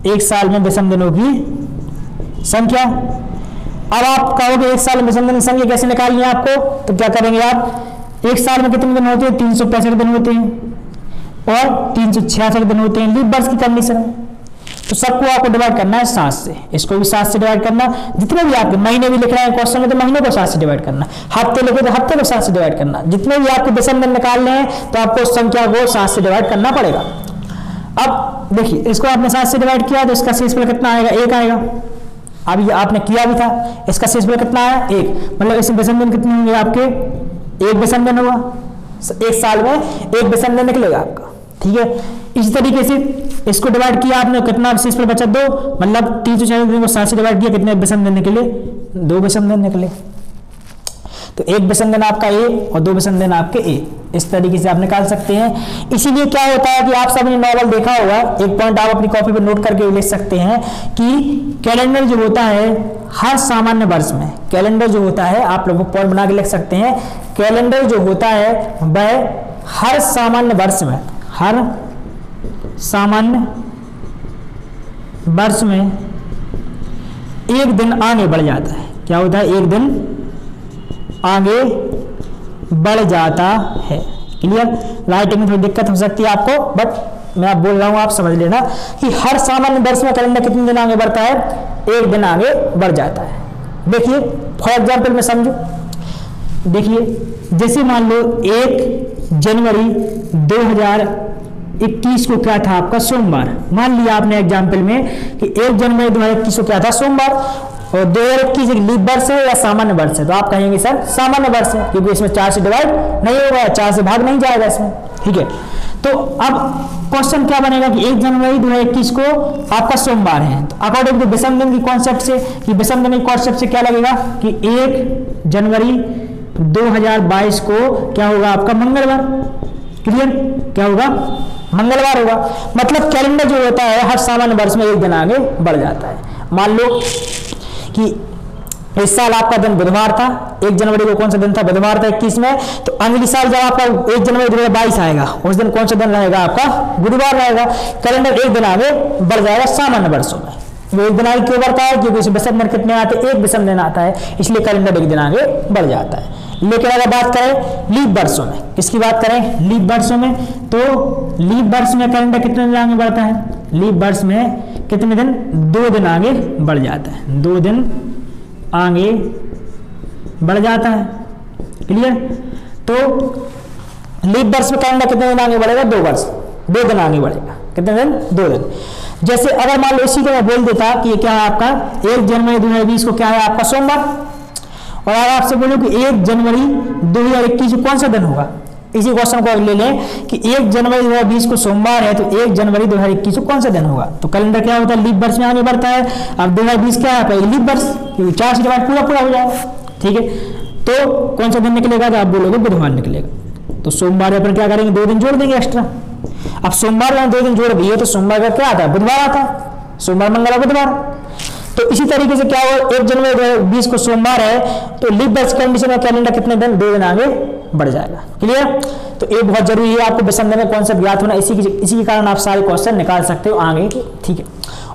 एक साल में विषम दिनों की संख्या। अब आप कहोगे एक साल में विषम दिनों की संख्या कैसे निकालनी है आपको, तो क्या करेंगे आप, एक साल में कितने दिन होते हैं, 365 दिन होते हैं और 366 दिन होते हैं लीप वर्ष की कंडीशन में। तो सबको आपको डिवाइड करना है 7 से, इसको भी 7 से डिवाइड करना, जितने भी आपके महीने भी लिख रहे हैं क्वेश्चन में तो महीनों को 7 से डिवाइड करना, हफ्ते लिखे तो हफ्ते को 7 से डिवाइड करना, जितने भी आपको विषम दिन निकालने हैं तो आपको उस संख्या को 7 से डिवाइड करना पड़ेगा। अब देखिए इसको आपने 7 से डिवाइड किया तो इसका शेषफल कितना आएगा, 1 आएगा। अब ये आपने किया भी था, इसका शेषफल कितना आया, 1, मतलब इसमें विषम दिन कितने होंगे आपके, 1 विषम दिन होगा, एक साल में 1 विषम दिन निकलेगा आपका, ठीक है। इसी तरीके से इसको डिवाइड किया आपने, कितना शेषफल बचा 2, मतलब 340 दिन को 7 से डिवाइड किया, कितने विषम दिन निकले, 2 विषम दिन निकले। तो 1 विषम दिन आपका ए और 2 विषम दिन आपके ए, इस तरीके से आप निकाल सकते हैं। इसीलिए क्या होता है कि आप सबने नॉवल देखा होगा, एक पॉइंट आप अपनी कॉपी पर नोट करके लिख सकते हैं कि कैलेंडर जो होता है हर सामान्य वर्ष में, कैलेंडर जो होता है आप लोगों को पॉइंट बना के लिख सकते हैं, कैलेंडर जो होता है वह हर सामान्य वर्ष में, हर सामान्य वर्ष में 1 दिन आगे बढ़ जाता है। क्या होता है, 1 दिन आगे बढ़ जाता है। क्लियर, राइटिंग में थोड़ी दिक्कत हो सकती है आपको, बट मैं आप बोल रहा हूं, आप समझ लेना कि हर सामान्य वर्ष में कैलेंडर कितने दिन आगे बढ़ता है, 1 दिन आगे बढ़ जाता है। देखिए फॉर एग्जाम्पल में समझो, देखिए जैसे मान लो 1 जनवरी 2021 को क्या था आपका, सोमवार। मान लिया आपने एग्जाम्पल में कि 1 जनवरी 2021 को क्या था, सोमवार, और 2021 लीप वर्ष है या सामान्य वर्ष है, तो आप कहेंगे सर सामान्य वर्ष है, क्योंकि इसमें 4 से डिवाइड नहीं होगा, 4 से भाग नहीं जाएगा इसमें, ठीक है। तो अब क्वेश्चन क्या बनेगा कि 1 जनवरी 2021 को आपका सोमवार है, तो अकॉर्डिंग टू विषम दिन की कॉन्सेप्ट से, कि विषम दिन की कॉन्सेप्ट से क्या लगेगा कि 1 जनवरी 2022 को क्या होगा आपका, मंगलवार। क्लियर, क्या होगा, मंगलवार होगा। मतलब कैलेंडर जो होता है हर सामान्य वर्ष में 1 दिन आगे बढ़ जाता है। मान लो कि इस साल आपका दिन बुधवार था, 1 जनवरी को कौन सा दिन था, बुधवार था 21 में, तो अगली साल जब आपका 1 जनवरी 2022 आएगा उस दिन कौन सा दिन रहेगा आपका, गुरुवार रहेगा। कैलेंडर 1 दिन आगे बढ़ जाएगा सामान्य वर्षों में। वो 1 दिन आगे क्यों बढ़ता है, क्योंकि उसमें विषम दिन कितने आते हैं, 1 विषम दिन आता है, इसलिए कैलेंडर 1 दिन आगे बढ़ जाता है। लेकिन अगर बात करें लीप वर्षों में, किसकी बात करें, लीप वर्षों में, तो लीप वर्ष में कैलेंडर कितने दिन आगे बढ़ता है, लीप वर्ष में कितने दिन, 2 दिन आगे बढ़ जाता है, 2 दिन आगे बढ़ जाता है। क्लियर, तो लीप वर्ष में कैलेंडर कितने दिन आगे बढ़ेगा, 2 दिन आगे बढ़ेगा। कितने दिन, 2 दिन। जैसे अगर मान लो इसी को मैं बोल देता कि क्या है आपका 1 जनवरी 2020 को क्या है आपका सोमवार, और अगर आपसे बोलूं कि 1 जनवरी 2021 को कौन सा दिन होगा, इसी क्वेश्चन को ले लें कि 1 जनवरी 2020 को सोमवार है, तो 1 जनवरी 2021 को कौन सा दिन होगा, तो कैलेंडर क्या होता है, लीप वर्ष में आगे बढ़ता है। अब 2020 क्या है, लीप वर्ष, क्योंकि 4 से डिवाइड पूरा हो जाएगा, ठीक है। तो कौन सा दिन निकलेगा, तो आप बोलोगे बुधवार निकलेगा। तो सोमवार पर क्या करेंगे, 2 दिन जोड़ देंगे एक्स्ट्रा। अब सोमवार में 2 दिन जोड़ दिए तो सोमवार का क्या आता है, बुधवार आता है, सोमवार मंगलवार बुधवार। तो इसी तरीके से क्या हुआ, 1 जनवरी 2020 को सोमवार है, तो लीप वर्ष कंडीशन में कैलेंडर कितने दिन, 2 दिन आगे बढ़ जाएगा। क्लियर, तो ये बहुत जरूरी है आपको विषम दिन का कॉन्सेप्ट ज्ञात होना, इसी के कारण आप सारे क्वेश्चन निकाल सकते हो आगे, ठीक है।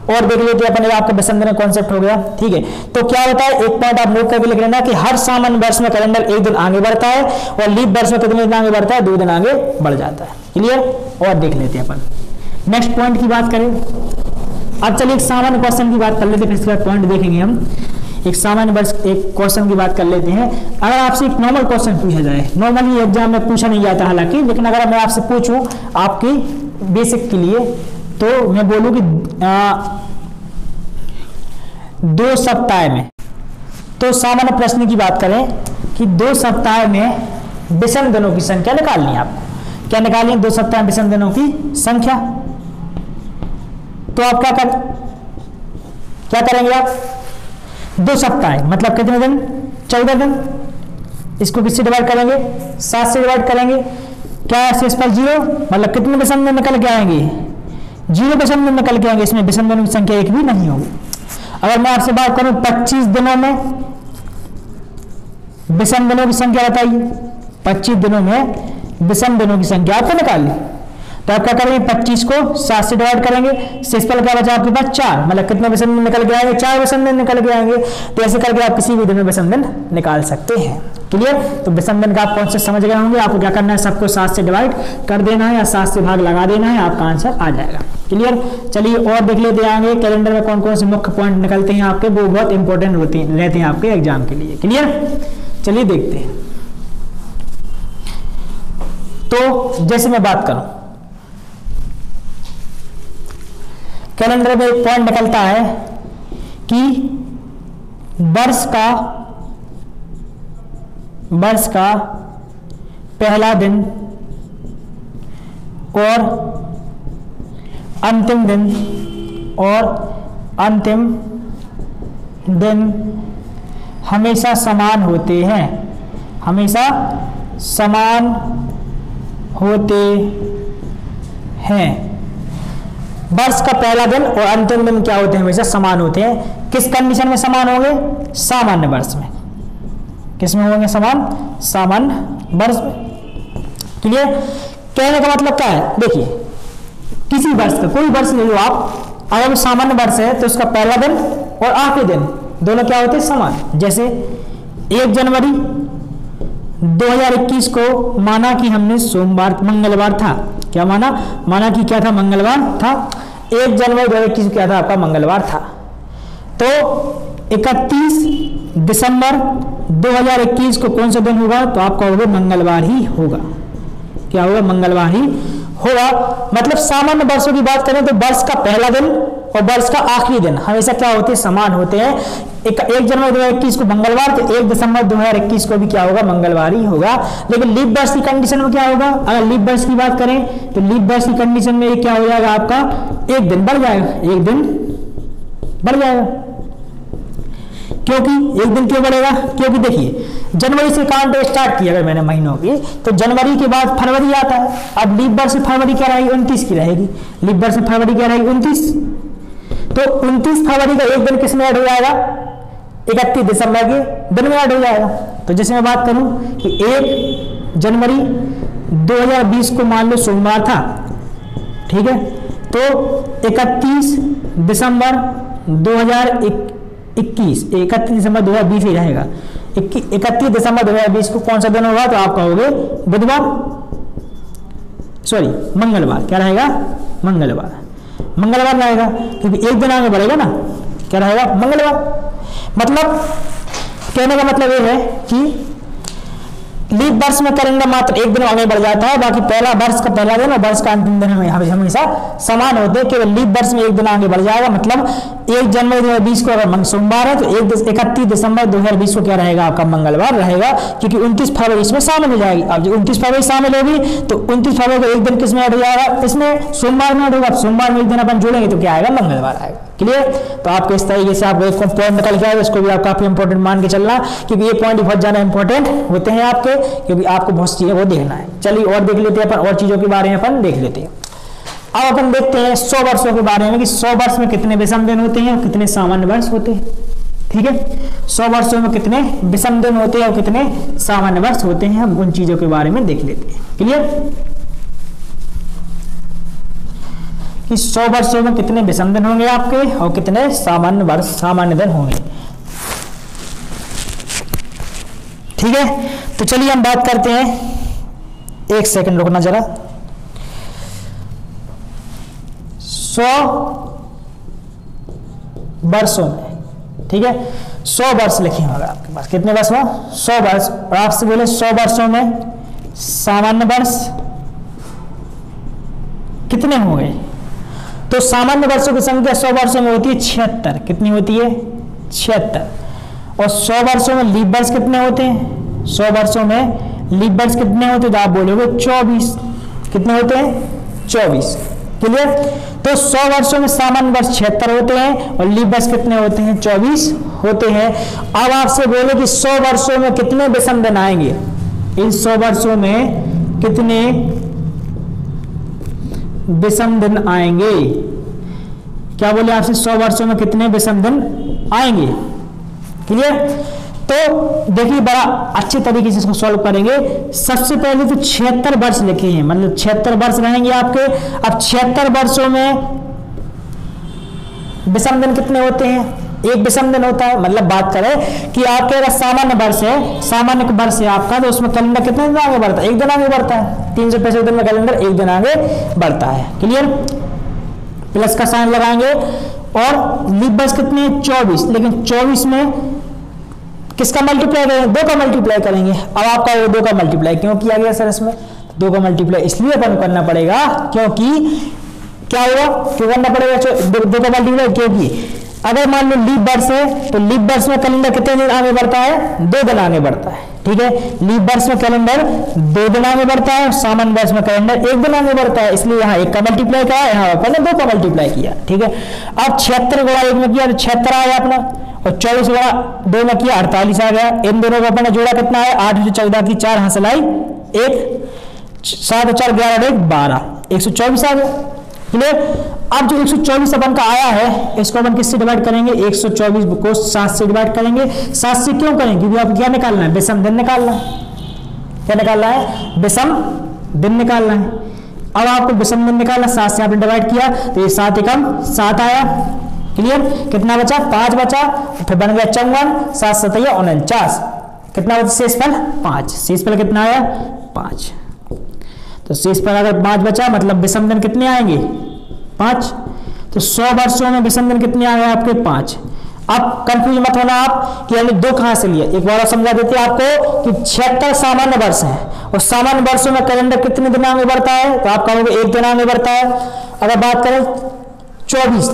और देख लेते हैं अपन, आपका विषम दिन का कॉन्सेप्ट हो गया, ठीक है। तो क्या होता है, एक पॉइंट आप नोट करके लिख लेना कि हर सामान्य वर्ष में कैलेंडर 1 दिन आगे बढ़ता है, और लीप वर्ष में कितने दिन आगे बढ़ता है, 2 दिन आगे बढ़ जाता है। क्लियर, और देख लेते हैं अपन नेक्स्ट पॉइंट की बात करें। अब चलिए एक सामान्य क्वेश्चन की बात कर लेते हैं, फिर इसके बाद पॉइंट देखेंगे हम। एक सामान्य वर्ष एक क्वेश्चन की बात कर लेते हैं। अगर आपसे एक नॉर्मल क्वेश्चन पूछा जाए, नॉर्मली एग्जाम में पूछा नहीं जाता हालांकि, लेकिन अगर मैं आपसे पूछूं आपकी बेसिक के लिए, तो मैं बोलूं कि 2 सप्ताह में, तो सामान्य प्रश्न की बात करें कि 2 सप्ताह में विषम दिनों की संख्या निकालनी है आपको। क्या निकालनी है? 2 सप्ताह में विषम दिनों की संख्या। तो आप क्या करेंगे आप? 2 सप्ताह मतलब कितने दिन? 14 दिन। इसको किससे डिवाइड करेंगे? 7 से डिवाइड करेंगे। क्या शेषफल 0, मतलब कितने विषम दिन निकल के आएंगे? 0 विषम दिन निकल के आएंगे। इसमें विषम दिनों की संख्या एक भी नहीं होगी। अगर मैं आपसे बात करूं 25 दिनों में विषम दिनों की संख्या बताइए। 25 दिनों में विषम दिनों की संख्या आपको निकालनी। तो आप क्या करेंगे? 25 को 7 से डिवाइड करेंगे। शेषफल क्या बचा आपके पास? 4, मतलब कितने विषम दिन निकल के आएंगे? 4 विषम दिन निकल के आएंगे। तो ऐसे करके आप किसी भी दिन में विषम दिन निकाल सकते हैं। क्लियर? तो विषम दिन का आप कौन से समझ गए होंगे। आपको क्या करना है? सबको 7 से डिवाइड कर देना है या 7 से भाग लगा देना है, आपका आंसर आ जाएगा। क्लियर? चलिए और देख लेते हैं आगे कैलेंडर में कौन कौन से मुख्य पॉइंट निकलते हैं आपके, वो बहुत इंपॉर्टेंट रहते हैं आपके एग्जाम के लिए। क्लियर? चलिए देखते हैं। तो जैसे मैं बात करूं, कैलेंडर में एक पॉइंट निकलता है कि वर्ष का पहला दिन और अंतिम दिन हमेशा समान होते हैं। हमेशा समान होते हैं। वर्ष का पहला दिन और अंतिम दिन क्या होते हैं? हमेशा समान होते हैं। किस कंडीशन में समान होंगे? सामान्य वर्ष में। किस में होंगे? सामान्य वर्ष में। क्लियर? कहने का मतलब क्या है? देखिए, किसी वर्ष का कोई वर्ष ले लो आप, अगर वो सामान्य वर्ष है तो उसका पहला दिन और आखिरी दिन दोनों क्या होते हैं? समान। जैसे 1 जनवरी 2021 को माना कि हमने मंगलवार था। क्या माना कि क्या था? मंगलवार था। 1 जनवरी 2021 क्या था? आपका मंगलवार था। तो 31 दिसंबर 2021 को कौन सा दिन होगा? तो आपका होगा मंगलवार ही होगा। क्या होगा? मंगलवार ही होगा। मतलब सामान्य वर्षों की बात करें तो वर्ष का पहला दिन और वर्ष का आखिरी दिन हमेशा क्या होते हैं? समान होते हैं। 1 जनवरी 2021 को मंगलवार, तो 1 दिसंबर 2021 को भी क्या होगा? मंगलवार ही होगा। लेकिन लीप वर्ष की कंडीशन में क्या होगा? अगर लीप वर्ष की बात करें तो लीप वर्ष की कंडीशन में क्या हो जाएगा? आपका 1 दिन बढ़ जाएगा। 1 दिन बढ़ जाएगा। क्योंकि 1 दिन क्यों बढ़ेगा? क्योंकि देखिए, जनवरी से काउंट स्टार्ट किया अगर मैंने महीनों की, तो जनवरी के बाद फरवरी आता है। अब लीप वर्ष फरवरी क्या रहेगी? 29 की रहेगी। लीप वर्ष फरवरी क्या रहेगी? 29। तो 29 फरवरी का 1 दिन किस में ऐड हो जाएगा? 31 दिसंबर के दिन में ऐड हो जाएगा। तो जैसे मैं बात करूं कि 1 जनवरी 2020 को मान लो सोमवार था, ठीक है, तो 31 दिसंबर 2021, 31 दिसंबर 2020 ही रहेगा। 31 दिसंबर 2020 को कौन सा दिन होगा? तो आप कहोगे बुधवार, सॉरी मंगलवार। क्या रहेगा? मंगलवार रहेगा, क्योंकि 1 दिन आगे बढ़ेगा ना। क्या रहेगा? मंगलवार। मतलब कहने का मतलब ये है कि लीप वर्ष में करेंगे मात्र 1 दिन आगे बढ़ जाता है, बाकी पहला वर्ष का पहला दिन और वर्ष का अंतिम दिन हमेशा समान होते हैं। केवल लीप वर्ष में 1 दिन आगे बढ़ जाएगा। मतलब 1 जनवरी 2020 को अगर सोमवार है तो 31 दिसंबर 2020 को क्या रहेगा? आपका मंगलवार रहेगा, क्योंकि 29 फरवरी इसमें शामिल हो जाएगी। अब 29 फरवरी शामिल होगी तो 29 फरवरी को 1 दिन किस में ऐड हो जाएगा? इसमें सोमवार में ऐड होगा। सोमवार में 1 दिन अपन जोड़ेंगे तो क्या आएगा? मंगलवार आएगा। क्लियर? तो आपको इस तरीके से आपको एक पॉइंट निकल के आएगा। इसको भी आप काफी इंपॉर्टेंट मान के चलना, क्योंकि ये पॉइंट बहुत ज्यादा इंपॉर्टेंट होते हैं आपके, क्योंकि आपको बहुत चीजें वो देखना है। चलिए और देख लेते हैं अपन, और चीजों के बारे में अपन देख लेते हैं। अब अपन देखते हैं 100 वर्षों के बारे में कि 100 वर्ष में कितने विषम दिन होते हैं और कितने सामान्य वर्ष होते हैं। ठीक है, 100 वर्षों में कितने विषम दिन होते हैं और कितने सामान्य वर्ष होते हैं, हम उन चीजों के बारे में देख लेते हैं। क्लियर? कि 100 वर्षों में कितने विषम दिन होंगे आपके और कितने सामान्य दिन होंगे। ठीक है, तो चलिए हम बात करते हैं। 1 सेकंड रुकना जरा। 100 वर्षों में, ठीक है, 100 वर्ष लिखे होगा आपके पास। कितने वर्ष हो? 100 वर्ष। और आपसे बोले 100 वर्षों में सामान्य वर्ष कितने होंगे? तो सामान्य वर्षों की संख्या 100 वर्षों में होती है 76। कितनी होती है? 76। और 100 वर्षों में लीप वर्ष कितने होते हैं? 100 वर्षों में लीप वर्ष कितने होते हैं? तो आप बोलोगे 24। कितने होते हैं? 24। क्लियर? तो 100 वर्षों में सामान्य वर्ष 76 होते हैं और लीप वर्ष कितने होते हैं? 24 होते हैं। अब आपसे बोले कि 100 वर्षों में कितने विषम दिन आएंगे? इन 100 वर्षों में कितने विषम दिन आएंगे? क्या बोले आपसे? 100 वर्षों में कितने विषम दिन आएंगे? क्लियर? तो देखिए बड़ा अच्छे तरीके से इसको सॉल्व करेंगे। सबसे पहले तो 76 वर्ष लिखे हैं, मतलब 76 वर्ष रहेंगे आपके। अब 76 वर्षों में विषम दिन कितने होते हैं? एक विषम दिन होता है। मतलब बात करें कि आपके अगर सामान्य वर्ष है, सामान्य वर्ष है आपका, तो उसमें कैलेंडर कितने दिन आगे बढ़ता है? एक दिन आगे बढ़ता है। 365 दिन में कैलेंडर एक दिन आगे बढ़ता है। क्लियर? प्लस का साइन लगाएंगे। और लीप वर्ष कितने? 24। लेकिन 24 में किसका मल्टीप्लाई करेंगे? 2 का मल्टीप्लाई करेंगे। अब आपका 2 का मल्टीप्लाई क्यों किया गया सर? इसमें 2 का मल्टीप्लाई इसलिए अपन करना पड़ेगा क्योंकि क्या हुआ? क्यों करना पड़ेगा 2 का मल्टीप्लाई? क्योंकि अगर मान लो लीप वर्ष है तो लीप वर्ष में कैलेंडर कितने दिन आगे बढ़ता है? 2 दिन आगे बढ़ता है। ठीक है? लीप वर्ष में कैलेंडर 2 दिन आगे बढ़ता है, सामान्य वर्ष में कैलेंडर 1 दिन आगे बढ़ता है। इसलिए यहाँ 1 का मल्टीप्लाई किया, यहाँ अपन ने 2 का मल्टीप्लाई किया। ठीक है? अब 76 गुणा 1 में किया तो 76 आया अपना, और 24 गुणा 2 में किया 48 आ गया। इन दोनों को अपन ने जोड़ा कितना है? 8 से 14 की 4 हाथ लाई 1, 7 और 4 11 1 12, 124 आ गया। क्लियर? अब जो 124 अपन का आया है इसको अपन किससे डिवाइड करेंगे? 124 को 7 से डिवाइड करेंगे। 7 से क्यों करेंगे? क्योंकि आपको क्या निकालना है? विषम दिन निकालना है। क्या निकालना है? विषम दिन निकालना है। अब आपको विषम दिन निकालना, 7 से आपने डिवाइड किया तो ये 7 एकम 7 आया। क्लियर? कितना बचा? 5 बचा, फिर बन गया 54, 7 7 49। कितना बचा? शेषफल 5। शेषफल कितना आया? 5। तो शेषफल अगर 5 बचा मतलब विषम दिन कितने आएंगे? 5। तो 100 वर्षों में विषम दिन कितने आ गए आपके? 5। अब कंफ्यूज मत होना आप कि हमने 2 कहां से लिए। एक बार समझा देते हैं आपको कि 76 सामान्य वर्ष है और सामान्य वर्षों में कैलेंडर कितने दिन आगे बढ़ता है? तो आप कहोगे 1 दिन आगे बढ़ता है। अगर बात करें 24,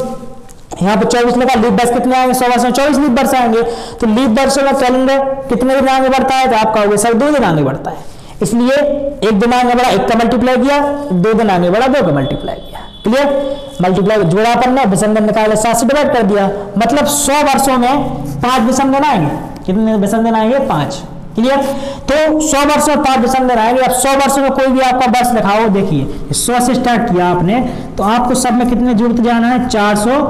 यहाँ पे 24 लिखा, लीप वर्ष कितने आएंगे? 100 वर्ष में 24 लीप वर्ष आएंगे। तो लीप वर्षों में कैलेंडर कितने दिन आगे बढ़ता है? तो आप कहोगे सर 2 दिन आगे बढ़ता है। इसलिए 1 दिन आगे बढ़ा, 1 का मल्टीप्लाई किया, 2 दिन आगे बढ़ा, 2 का मल्टीप्लाई किया। क्लियर? मल्टीप्लाई जोड़ा अपन ने, विषम दिन निकाले, 7 से डिवाइड कर दिया। मतलब 100 वर्षों में 5 विषम दिन आएंगे। कितने विषम दिन आएंगे? 5। क्लियर? तो 100 वर्षों में 5 विषम दिन आएंगे। अब 100 वर्षों में कोई भी आपका वर्ष लिखाओ, देखिए 100 से स्टार्ट किया आपने तो आपको सब में कितने जुड़ते जाना है? 400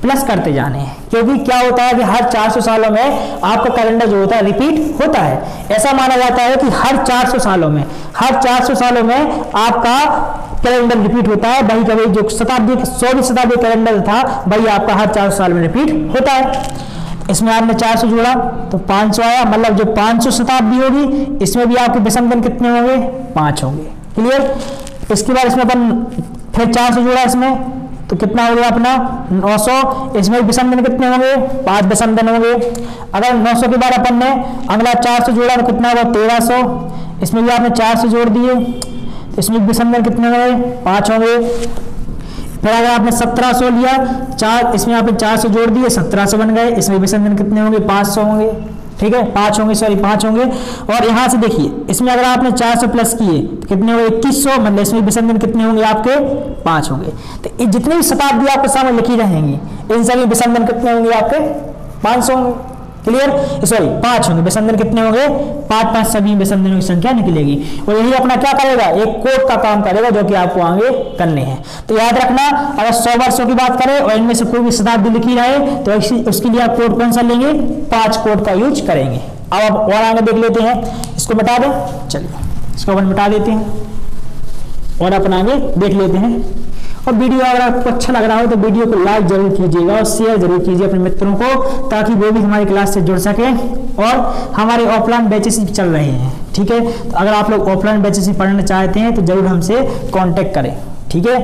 प्लस करते जाने हैं। क्योंकि क्या होता है कि हर 400 सालों में आपका कैलेंडर जो होता है रिपीट होता है। ऐसा माना जाता है कि हर 400 सालों में आपका कैलेंडर रिपीट होता है। वही कभी जो शताब्दी 100वीं शताब्दी कैलेंडर था वही आपका हर 400 साल में रिपीट होता है। इसमें आपने 400 जोड़ा तो 500 आया। मतलब जो 500 शताब्दी होगी इसमें भी आपके विषम दिन कितने होंगे? 5 होंगे। क्लियर? इसके बाद इसमें अपन फिर 400 जोड़ा इसमें तो कितना हो गया अपना? 900। इसमें विषम दिन कितने होंगे? 5 विषम दिन होंगे। अगर 900 के बाद अपन ने अगला 400 जोड़ा तो कितना होगा? 1300। इसमें भी आपने 400 जोड़ दिए तो इसमें विषम दिन कितने होंगे? 5 होंगे। फिर अगर आपने 1700 लिया, 4 इसमें आपने 400 जोड़ दिए, 1700 बन गए। इसमें विषम दिन कितने होंगे? 500 होंगे। ठीक है? 5 होंगे, सॉरी 5 होंगे। और यहाँ से देखिए इसमें अगर आपने 400 प्लस किए तो कितने होंगे? 2100। मतलब इसमें विषम दिन कितने होंगे आपके? 5 होंगे। तो जितनी भी शताब्दी आपके सामने लिखी रहेंगी इन सभी विषम दिन कितने होंगे आपके? 500 होंगे। क्लियर? सॉरी 5 होंगे। विषम दिन कितने होंगे? 5 सभी विषम दिनों की संख्या निकलेगी। और यही अपना क्या करेगा? एक कोड का काम करेगा जो कि आपको आगे करने हैं। तो याद रखना, अगर 100 वर्षों की बात करें और इनमें से कोई भी शताब्दी लिखी रहे तो उसके लिए आप कोड कौन सा लेंगे? 5 कोड का यूज करेंगे। अब और आगे देख लेते हैं। इसको मिटा दें, चलिए इसको अपन मिटा देते हैं और अपन आगे देख लेते हैं। और वीडियो अगर आपको अच्छा लग रहा हो तो वीडियो को लाइक जरूर कीजिएगा और शेयर जरूर कीजिए अपने मित्रों को, ताकि वो भी हमारी क्लास से जुड़ सके। और हमारे ऑफलाइन बैचेस भी चल रहे हैं। ठीक है? तो अगर आप लोग ऑफलाइन बैचेस में पढ़ना चाहते हैं तो जरूर हमसे कांटेक्ट करें। ठीक है?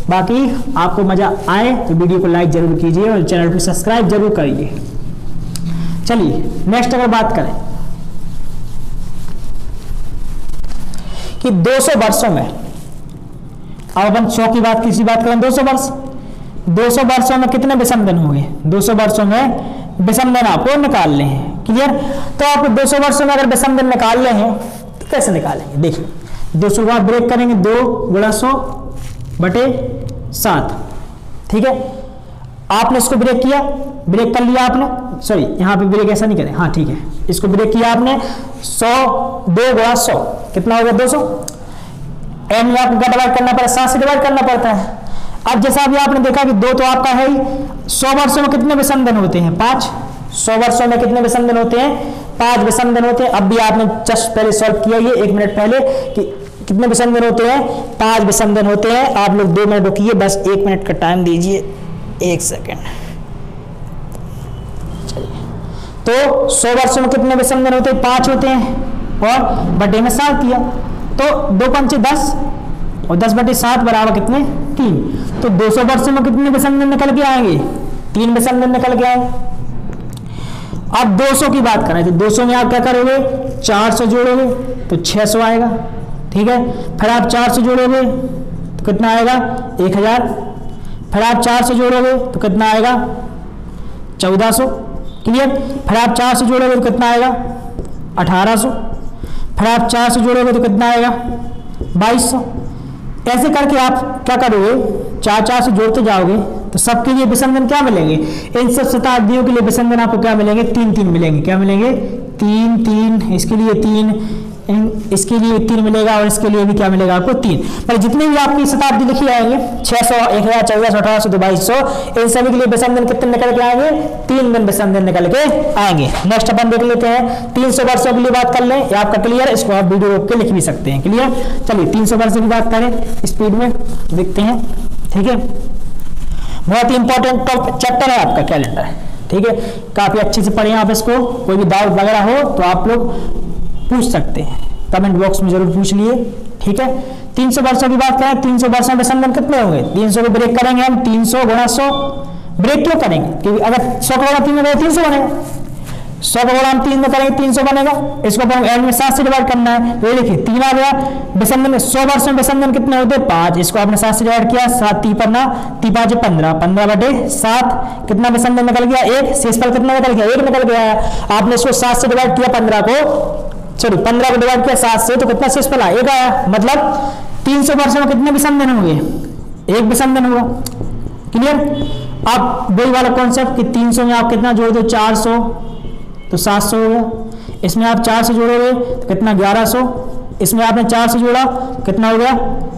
बाकी आपको मजा आए तो वीडियो को लाइक जरूर कीजिए और चैनल को सब्सक्राइब जरूर करिए। चलिए नेक्स्ट अगर बात करें कि 200 वर्षों में, अब अपन 100 की बात किसी बात करें 200 वर्षों में कितने विषम दिन होंगे? 200 वर्षों में विषम दिन आपको निकालने हैं। क्लियर। तो आप 200 वर्षों में अगर विषम दिन निकाल रहे हैं तो कैसे निकालेंगे, देखिए 200 को आप ब्रेक करेंगे 2 गुणा 100 बटे 7, ठीक है। आपने इसको ब्रेक किया, ब्रेक कर लिया आपने, सॉरी यहाँ पे ब्रेक ऐसा नहीं करें, हाँ ठीक है, इसको ब्रेक किया आपने 100 2 गुणा 100 कितना होगा 200। एन में आपको क्या डिवाइड करना पड़ता है, 7 से डिवाइड करना पड़ता है। अब जैसा अभी आपने देखा कि 2 तो आपका है ही, 100 वर्षों में कितने विषम दिन होते हैं 5, 100 वर्षों में कितने विषम दिन होते हैं 5 विषम दिन होते हैं। अब भी आपने जस्ट पहले सॉल्व किया ये 1 मिनट पहले कि कितने विषम दिन होते हैं 5 विषम दिन होते हैं। आप लोग 2 मिनट रुकिए, बस 1 मिनट का टाइम दीजिए, 1 सेकेंड। चलिए, तो 100 वर्षों में कितने विषम दिन होते हैं 5 होते हैं और बटे में 7 किया, तो 2 पंचे 10 और 10 बटे 7 बराबर कितने 3। तो 200 वर्षों में कितने विषम दिन निकल के आएंगे 3 विषम दिन निकल के आएंगे। अब 200 की बात करें तो 200 में आप क्या करोगे 400 जोड़ोगे तो 600 आएगा, ठीक है। फिर आप 400 जोड़ोगे तो कितना आएगा 1000, फिर आप 400 जोड़ोगे तो कितना आएगा 1400, क्लियर। फिर आप 400 जोड़ोगे तो कितना आएगा 1800, फिर आप 400 जोड़ोगे तो कितना आएगा 2200। ऐसे करके आप क्या करोगे 4 से जोड़ते जाओगे तो सबके लिए विषम दिन क्या मिलेंगे, इन सब शताब्दियों के लिए विषम दिन आपको क्या मिलेंगे 3 मिलेंगे। क्या मिलेंगे 3, इसके लिए 3, इसके लिए 3 मिलेगा और इसके लिए भी क्या मिलेगा आपको 3। पर जितने भी आपकी शताब्दी लिखी आएंगे 600 1000 1400 1800 2200, इन सभी के लिए विषम दिन कितने निकल के आएंगे 3 दिन विषम दिन निकल के आएंगे। नेक्स्ट अपन देख लेते हैं 300 वर्षों के लिए बात कर लें, ये आपका क्लियर, इसको आप वीडियो रोक के लिख भी सकते हैं, क्लियर। चलिए 300 वर्षों की बात करें, स्पीड में देखते हैं, ठीक है। बहुत ही इंपॉर्टेंट चैप्टर है आपका कैलेंडर, ठीक है। काफी अच्छे से पढ़ें आप इसको, कोई भी डाउट वगैरह हो तो आप लोग पूछ सकते हैं, कमेंट बॉक्स में जरूर पूछ लिए, ठीक है। 300 वर्षों की बात करें, 300 वर्षों में विषम दिन कितने होंगे 300 को ब्रेक करेंगे हम 300 गुणा 100। ब्रेक क्यों करेंगे, क्योंकि अगर 100 को गुणा 3 में 300 बनेगा, 100 को गुणा हम 3 में करेंगे 300 बनेगा। इसको हम एन में 7 से डिवाइड करना है, ये देखिए 3 आ गया। विषम दिन 100 वर्षों में विषम दिन कितने होते हैं 5, इसको आपने 7 से डिवाइड किया, 7 3 5 15, 15 बटे 7 कितना विषम दिन निकल गया 1। शेषफल कितना निकल गया 1 निकल गया। आपने इसको 7 से डिवाइड किया 15 को डिवाइड किया 7 से, तो कितना शेषफल आया 1 आया। मतलब 300 वर्षों में कितने विषम दिन होंगे 1 विषम दिन होगा, क्लियर। अब वही वाला कॉन्सेप्ट कि 300 में आप कितना जोड़ दो 400 तो 700 हो गया, इसमें आप 4 से जोड़ोगे तो कितना 1100, इसमें आपने 4 से जोड़ा कितना हो गया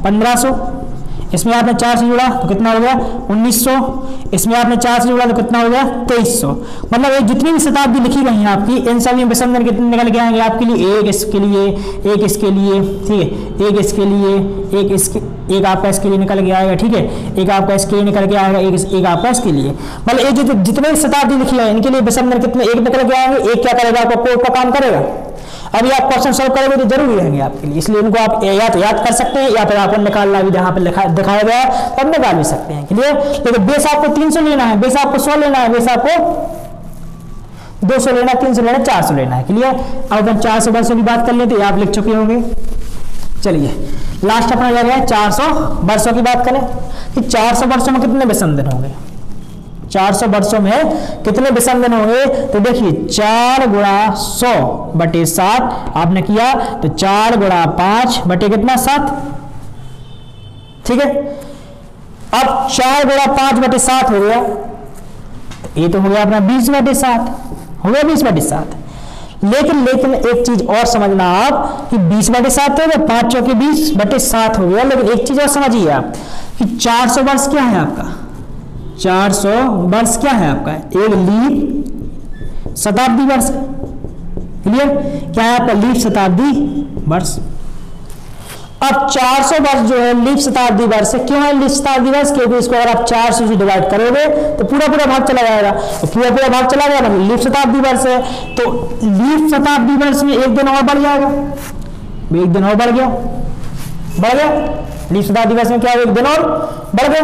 1500, इसमें आपने 4 से जोड़ा तो कितना हो गया 1900, इसमें आपने 4 से जोड़ा तो कितना हो गया 2300। मतलब ये जितनी भी शताब्दी लिखी गई है आपकी, इन सभी विषम दिन कितने निकल के आएंगे आपके लिए, एक इसके लिए, एक इसके लिए, ठीक है, एक इसके लिए, एक आपका इसके लिए निकल के आएगा, ठीक है, एक आपका इसके लिए निकल के आएगा, एक आपका इसके लिए। मतलब ये जो जितने शताब्दी लिखी है इनके लिए विषम दिन कितने एक निकल के आएंगे। एक क्या करेगा आपका कोड का काम करेगा। अभी आप क्वेश्चन सॉल्व करोगे तो जरूरी रहेंगे आपके लिए, इसलिए इनको आप या तो याद कर सकते हैं या फिर आपको निकालना भी जहाँ पे दिखाया गया है तब निकाल भी सकते हैं, क्लियर। लेकिन बेस आपको 300 लेना है, बेस आपको 100 लेना है, बेस आपको 200 लेना, 300 लेना, 400 लेना है, क्लियर। अब अपन 400 वर्षों की बात कर लेते हैं, आप लिख चुके होंगे। चलिए लास्ट अपना जा रहा है 400 वर्षों की बात करें कि 400 वर्षों में कितने विषम दिन होंगे, 400 वर्षों में कितने विषम दिन होंगे। तो देखिए 4 गुणा 100 बटे 7 आपने किया तो 4 गुणा 5 बटे कितना 7, ठीक है। अब 4 गुणा 5 बटे 7 हो गया, ये तो हो गया अपना 20 बटे 7, हो गया 20 बटे 7। लेकिन एक चीज और समझना आप कि 20 बटे 7 हो गया, 5 चौके 20 बटे 7 हो गया। लेकिन एक चीज और समझिए आप कि 400 वर्ष क्या है आपका, 400 वर्ष क्या है आपका, एक लीप शताब्दी वर्ष, क्लियर। क्या है आपका लीप शताब्दी वर्ष। अब 400 वर्ष जो है लीप शताब्दी वर्ष है। क्यों है लीप शताब्दी वर्ष, क्योंकि इसको अगर आप 400 से डिवाइड करोगे तो पूरा भाग चला जाएगा, तो पूरा भाग चला गया ना, लीप शताब्दी वर्ष है। तो लीप शताब्दी वर्ष में एक दिन और बढ़ जाएगा, एक दिन और बढ़ गया, लीप शताब्दी वर्ष में क्या है एक दिन और बढ़ गया।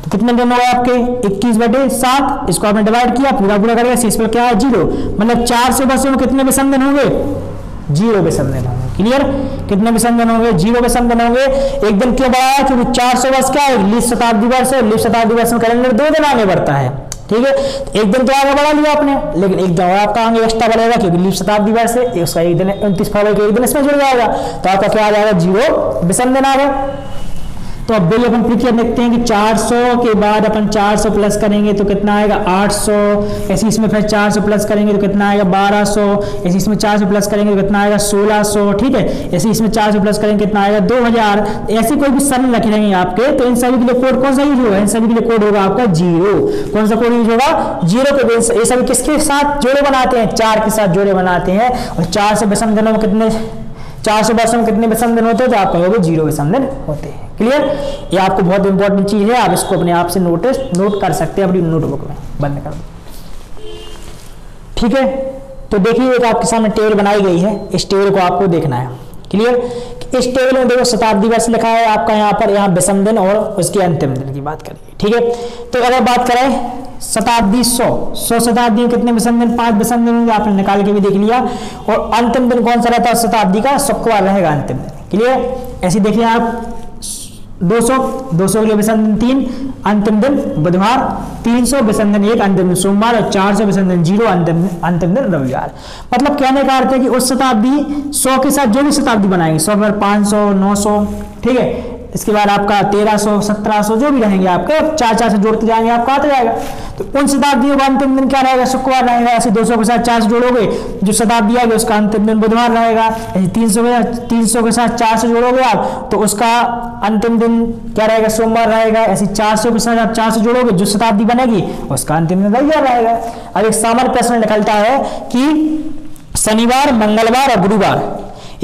तो कितने दिन हो गए आपके 21 बटे 7, इसको आपने डिवाइड किया, पूरा करेगा, शेषफल क्या है 0। मतलब 400 वर्षों में कितने विषम दिन होंगे 0 विषम दिन होंगे, क्लियर। कितने विषम दिन होंगे 0 विषम दिन होंगे। एक दिन क्यों बढ़ाया, क्योंकि 400 वर्ष क्या है लीप शताब्दी वर्ष है, लीप शताब्दी वर्ष में कैलेंडर 2 दिन आगे बढ़ता है, ठीक है, एक दिन तो आगे बढ़ा लिया आपने, लेकिन एक दिन और आपका आगे एक्स्ट्रा बढ़ेगा क्योंकि लीप शताब्दी वर्ष है, उसका एक दिन 29 फरवरी के एक दिन इसमें जुड़ जाएगा, तो आपका क्या आ जाएगा 0 विषम दिन आ गया। तो अब बिल अपन प्रक्रिया देखते हैं कि 400 के बाद अपन 400 प्लस करेंगे तो कितना आएगा 800, ऐसे इसमें फिर 400 प्लस करेंगे तो कितना आएगा 1200, ऐसे इसमें 400 प्लस करेंगे तो कितना आएगा 1600, ठीक है, ऐसे इसमें 400 प्लस करेंगे कितना आएगा 2000। ऐसे कोई भी सन रखे रहेंगे आपके, तो इन सभी के लिए कोड कौन सा यूज होगा, इन सभी के लिए कोड होगा आपका 0। कौन सा कोड यूज होगा 0 के। ये सभी किसके साथ जोड़े बनाते हैं, 4 के साथ जोड़े बनाते हैं, और 4 से विषम दिनों में कितने, 400 वर्षों में कितने विषम दिन होते हैं, तो आप कहोगे 0 विषम दिन होते हैं। क्लियर, ये आपको बहुत इंपॉर्टेंट चीज है, आप इसको अपने आप से नोट कर सकते हैं अपनी नोटबुक में। बंद कर दो, ठीक है। तो देखिए एक आपके सामने टेबल बनाई गई है, इस टेबल को आपको देखना है। क्लियर, इस टेबल में देखो शताब्दी वर्ष लिखा है आपका यहाँ पर, यहाँ विषम दिन और उसके अंतिम दिन की बात करेंगे, ठीक है। तो अगर बात करें शताब्दी 100 शताब्दी में कितने विषम दिन, 5 विषम दिन आपने निकाल के भी देख लिया, और अंतिम दिन कौन सा रहता है शताब्दी का, शुक्रवार रहेगा अंतिम दिन। क्लियर, ऐसे देखिए आप 200 के लिए विषम दिन 3, अंतिम दिन बुधवार, 300 विषम दिन 1, अंतिम दिन सोमवार, और 400 विषम दिन 0, अंतिम दिन रविवार। मतलब कहने का अर्थ है कि उस शताब्दी 100 के साथ जो भी शताब्दी बनाएंगे, 100 पर 500, 900, ठीक है, इसके बाद आपका 1300, 1700 जो भी रहेंगे आपके, 4 से जोड़ते जाएंगे आपका आता जाएगा। तो उन शताब्दियों का अंतिम दिन क्या रहेगा, शुक्रवार रहेगा। ऐसे 200 के साथ 4 से जोड़ोगे, जो शताब्दी आएगी उसका अंतिम दिन बुधवार रहेगा। ऐसे 300 के साथ 4 से जोड़ोगे आप, तो उसका अंतिम दिन क्या रहेगा, सोमवार रहेगा। ऐसे 400 के साथ आप 4 से जोड़ोगे, जो शताब्दी बनेगी उसका अंतिम दिन रविवार रहेगा। अब एक सामान्य प्रश्न निकलता है कि शनिवार, मंगलवार और गुरुवार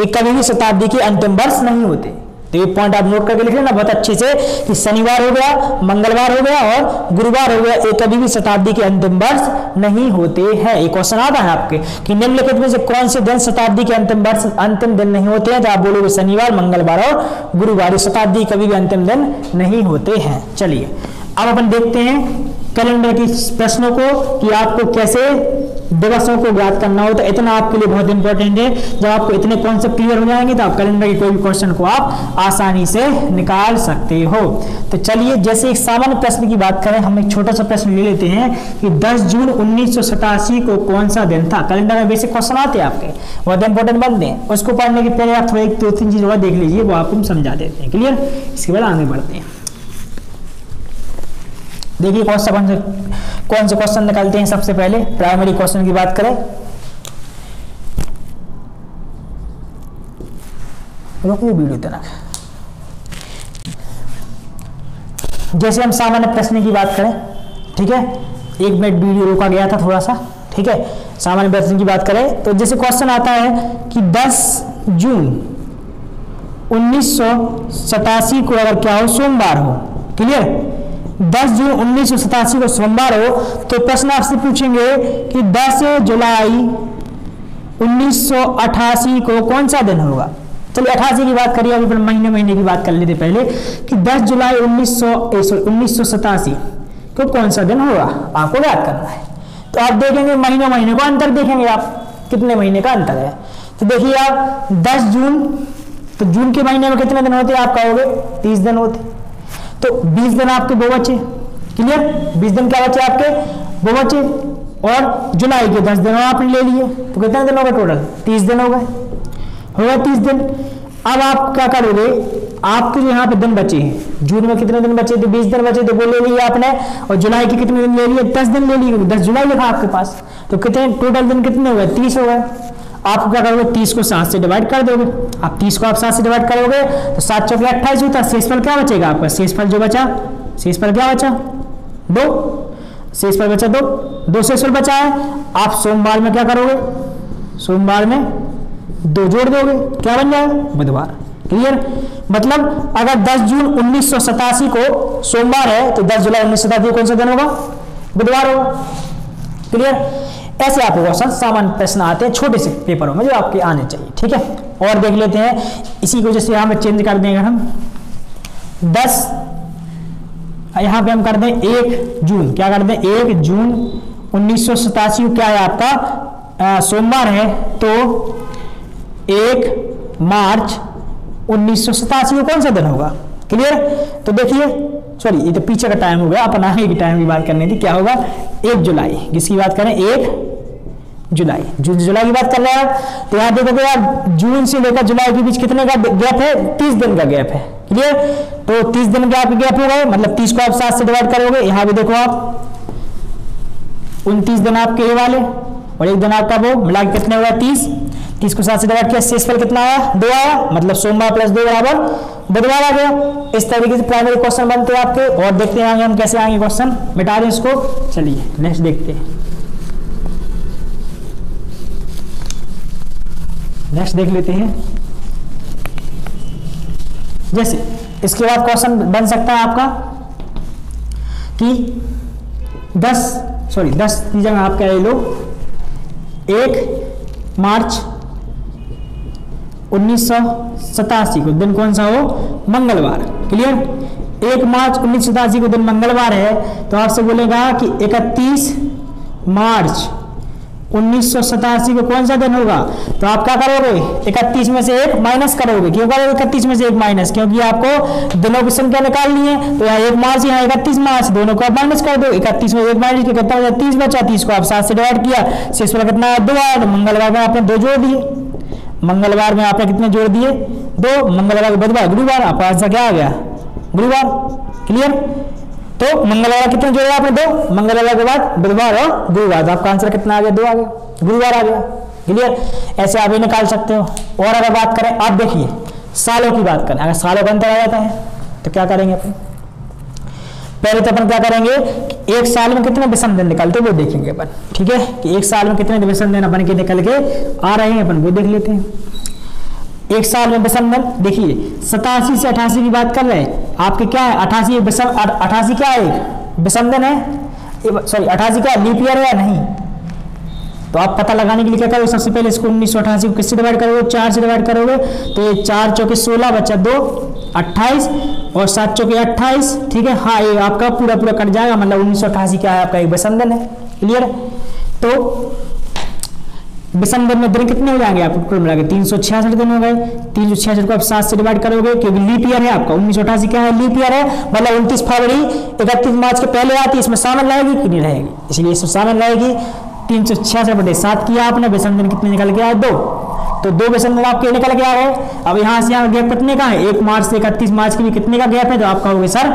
ये कभी भी शताब्दी के अंतिम वर्ष नहीं होते। तो ये पॉइंट आप नोट करके लिख लेना बहुत अच्छे से कि शनिवार हो गया, मंगलवार हो गया और गुरुवार हो गया, ये कभी भी शताब्दी के अंतिम वर्ष नहीं होते हैं। एक क्वेश्चन आता है आपके कि निम्नलिखित में से कौन से दिन शताब्दी के अंतिम दिन नहीं होते हैं, तो आप बोलोगे शनिवार, मंगलवार और गुरुवार। शताब्दी कभी भी अंतिम दिन नहीं होते हैं। चलिए अब अपन देखते हैं कैलेंडर के प्रश्नों को कि आपको कैसे दिवसों को ज्ञात करना हो। तो इतना आपके लिए बहुत इंपॉर्टेंट है। जब आपको इतने कॉन्सेप्ट क्लियर हो जाएंगे तो आप कैलेंडर के कोई भी क्वेश्चन को आप आसानी से निकाल सकते हो। तो चलिए जैसे एक सामान्य प्रश्न की बात करें, हम एक छोटा सा प्रश्न ले लेते हैं कि 10 जून 1987 को कौन सा दिन था। कैलेंडर में बेसिक क्वेश्चन आते हैं आपके, बहुत इंपॉर्टेंट बनते हैं। उसको पढ़ने के पहले आप थोड़ा 2-3 चीज और देख लीजिए, वो आपको समझा देते हैं। क्लियर, इसके बाद आगे बढ़ते हैं। देखिए कौन से क्वेश्चन निकालते हैं। सबसे पहले प्राइमरी क्वेश्चन की बात करें, रोकिए वीडियो तक। जैसे हम सामान्य प्रश्न की बात करें, ठीक है, 1 मिनट वीडियो रोका गया था थोड़ा सा, ठीक है। सामान्य प्रश्न की बात करें तो जैसे क्वेश्चन आता है कि 10 जून 1987 को अगर क्या हो, सोमवार हो। क्लियर, 10 जून 1987 को सोमवार हो तो प्रश्न आपसे पूछेंगे कि 10 जुलाई 1988 को कौन सा दिन होगा। चलिए 88 की बात करिए, अभी महीने की बात कर लेते पहले कि 10 जुलाई 1987 को कौन सा दिन होगा, आपको याद करना है। तो आप देखेंगे महीने को अंतर देखेंगे, आप कितने महीने का अंतर है। तो देखिए आप 10 जून, तो जून के महीने में कितने दिन होते हैं, आप कहोगे 30 दिन होते। तो 20 दिन आपके वो बचे। क्लियर, 20 दिन क्या बचे आपके, वो बचे। और जुलाई के 10 दिन आपने ले लिए, तो कितने दिन हो गए टोटल, 30 दिन हो गए, हो गए 30 दिन। अब आप क्या करोगे, आपके जो यहाँ पे दिन बचे हैं, जून में कितने दिन बचे, तो 20 दिन बचे, तो वो ले लिए आपने। और जुलाई के कितने दिन ले लिए, 10 दिन ले लिए, 10 जुलाई लिखा आपके पास। तो कितने टोटल दिन कितने हो गए, 30 हो गए। आप क्या करोगे, 30 को 7 से डिवाइड कर दोगे। आप 30 को आप 7 से डिवाइड करोगे तो 7 चौके 28 होता है। शेषफल क्या बचेगा आपका, शेषफल जो बचा, शेषफल क्या बचा, 2, शेषफल बचा 2 शेषफल बचा है। आप सोमवार में क्या करोगे, सोमवार में 2 जोड़ दोगे, क्या बन जाएगा, बुधवार। क्लियर, मतलब अगर 10 जून 1987 को सोमवार है तो 10 जुलाई 1987 कौन सा दिन होगा, बुधवार होगा। क्लियर, ऐसे आपको क्वेश्चन सामान्य प्रश्न आते हैं छोटे से पेपरों में जो आपके आने चाहिए। ठीक है, और देख लेते हैं इसी को, जैसे यहाँ पे चेंज कर देंगे हम 10, यहाँ पे हम कर दें 1 जून, क्या कर दें 1 जून 1987 क्या है आपका सोमवार है, तो 1 मार्च 1987 को कौन सा दिन होगा। क्लियर, तो देखिए सॉरी ये तो पीछे का टाइम हो गया, अपन आगे की टाइम की बात करनी थी। क्या होगा 1 जुलाई, किसकी बात करें 1 जुलाई, जून जुलाई की बात कर रहे हैं। तो यहाँ देखोगे यार जून से लेकर जुलाई के बीच कितने का गैप है, 30 दिन का गैप है, क्लियर। तो 30 दिन का आपके गैप हो गए, मतलब 30 को आप 7 से डिवाइड करोगे। यहाँ भी देखो आप 29 दिन आपके ये वाले और 1 दिन आपका वो मिला के कितने हुआ 30 को 7 से डिवाइड किया, शेषफल कितना आया 2 आया, मतलब सोमवार प्लस 2 बराबर बुधवार आ गया। इस तरीके से प्राइमरी क्वेश्चन बनते हैं आपके। और देखते हैं हम कैसे आएंगे क्वेश्चन, मिटा दें इसको। चलिए नेक्स्ट देखते हैं, नेक्स्ट देख लेते हैं। जैसे इसके बाद क्वेश्चन बन सकता है आपका कि 10 की जगह आप क्या ले लो 1 मार्च 1987 को दिन कौन सा हो, मंगलवार, क्लियर। 1 मार्च 1987 को दिन मंगलवार है, तो आपसे बोलेगा कि 31 मार्च 1987 को कौन सा दिन होगा। तो आप क्या करोगे 31 में से 1 माइनस करोगे। क्यों करोगे 31 में से 1 माइनस, क्योंकि आपको दिनों की संख्या निकालनी है। तो यहाँ 1 मार्च यहाँ 31 मार्च, दोनों को आप माइनस कर दो। 31 में 1 माइनस किया कितना हो जाए 30 बचा, 30 को आप 7 से डिवाइड किया, शेषफल कितना 2 आया। मंगलवार में आपने 2 जोड़ दिए, मंगलवार में आपने कितने जोड़ दिए 2, मंगलवार के बुधवार गुरुवार, आपका आंसर क्या आ गया गुरुवार, क्लियर। तो मंगलवार कितने जोड़े आपने 2, मंगलवार के बाद बुधवार और गुरुवार, तो आपका आंसर कितना आ गया 2 आ गया, गुरुवार आ गया, क्लियर। ऐसे आप ही निकाल सकते हो। और अगर बात करें आप देखिए सालों की बात करें, अगर सालों का अंतर आ जाता है तो क्या करेंगे अपन, पहले तो अपन क्या करेंगे कि 1 साल में कितने विषम दिन निकलते वो देखेंगे अपन, ठीक है, कि 1 साल में कितने विषम दिन अपन के निकल के आ रहे हैं अपन वो देख लेते हैं। 1 साल में विषम दिन देखिए 87 से 88 की बात कर रहे हैं आपके, क्या है 88 क्या है विषम दिन है, सॉरी 88 क्या लीप ईयर है या नहीं। तो आप पता लगाने के लिए क्या करोगे, सबसे पहले इसको 1988 को किससे डिवाइड करोगे 4 से डिवाइड करोगे। तो ये 4 चौके 16 बचा 2 28 और 7 चौके 28, ठीक है। हाँ ये आपका पूरा कट जाएगा, मतलब 1988 क्या है आपका एक विषम दिन है, क्लियर। तो विषम दिन में दिन कितने हो जाएंगे आपको कुल मिला के 366 दिन हो गए। 366 को आप 7 से डिवाइड करोगे, क्योंकि लीप ईयर है आपका 1988 क्या है लीप ईयर है, मतलब 29 फरवरी 31 मार्च के पहले आती है, इसमें शामिल रहेगी कि नहीं रहेगी, इसलिए इसमें शामिल रहेगी। 366/7 किया आपने, विषम दिन कितने निकल के आए 2, तो 2 विषम दिन आपके निकल के आ गए। अब यहाँ से यहाँ गैप कितने का है 1 मार्च से 31 मार्च के लिए कितने का गैप है, तो आपका हो गया सर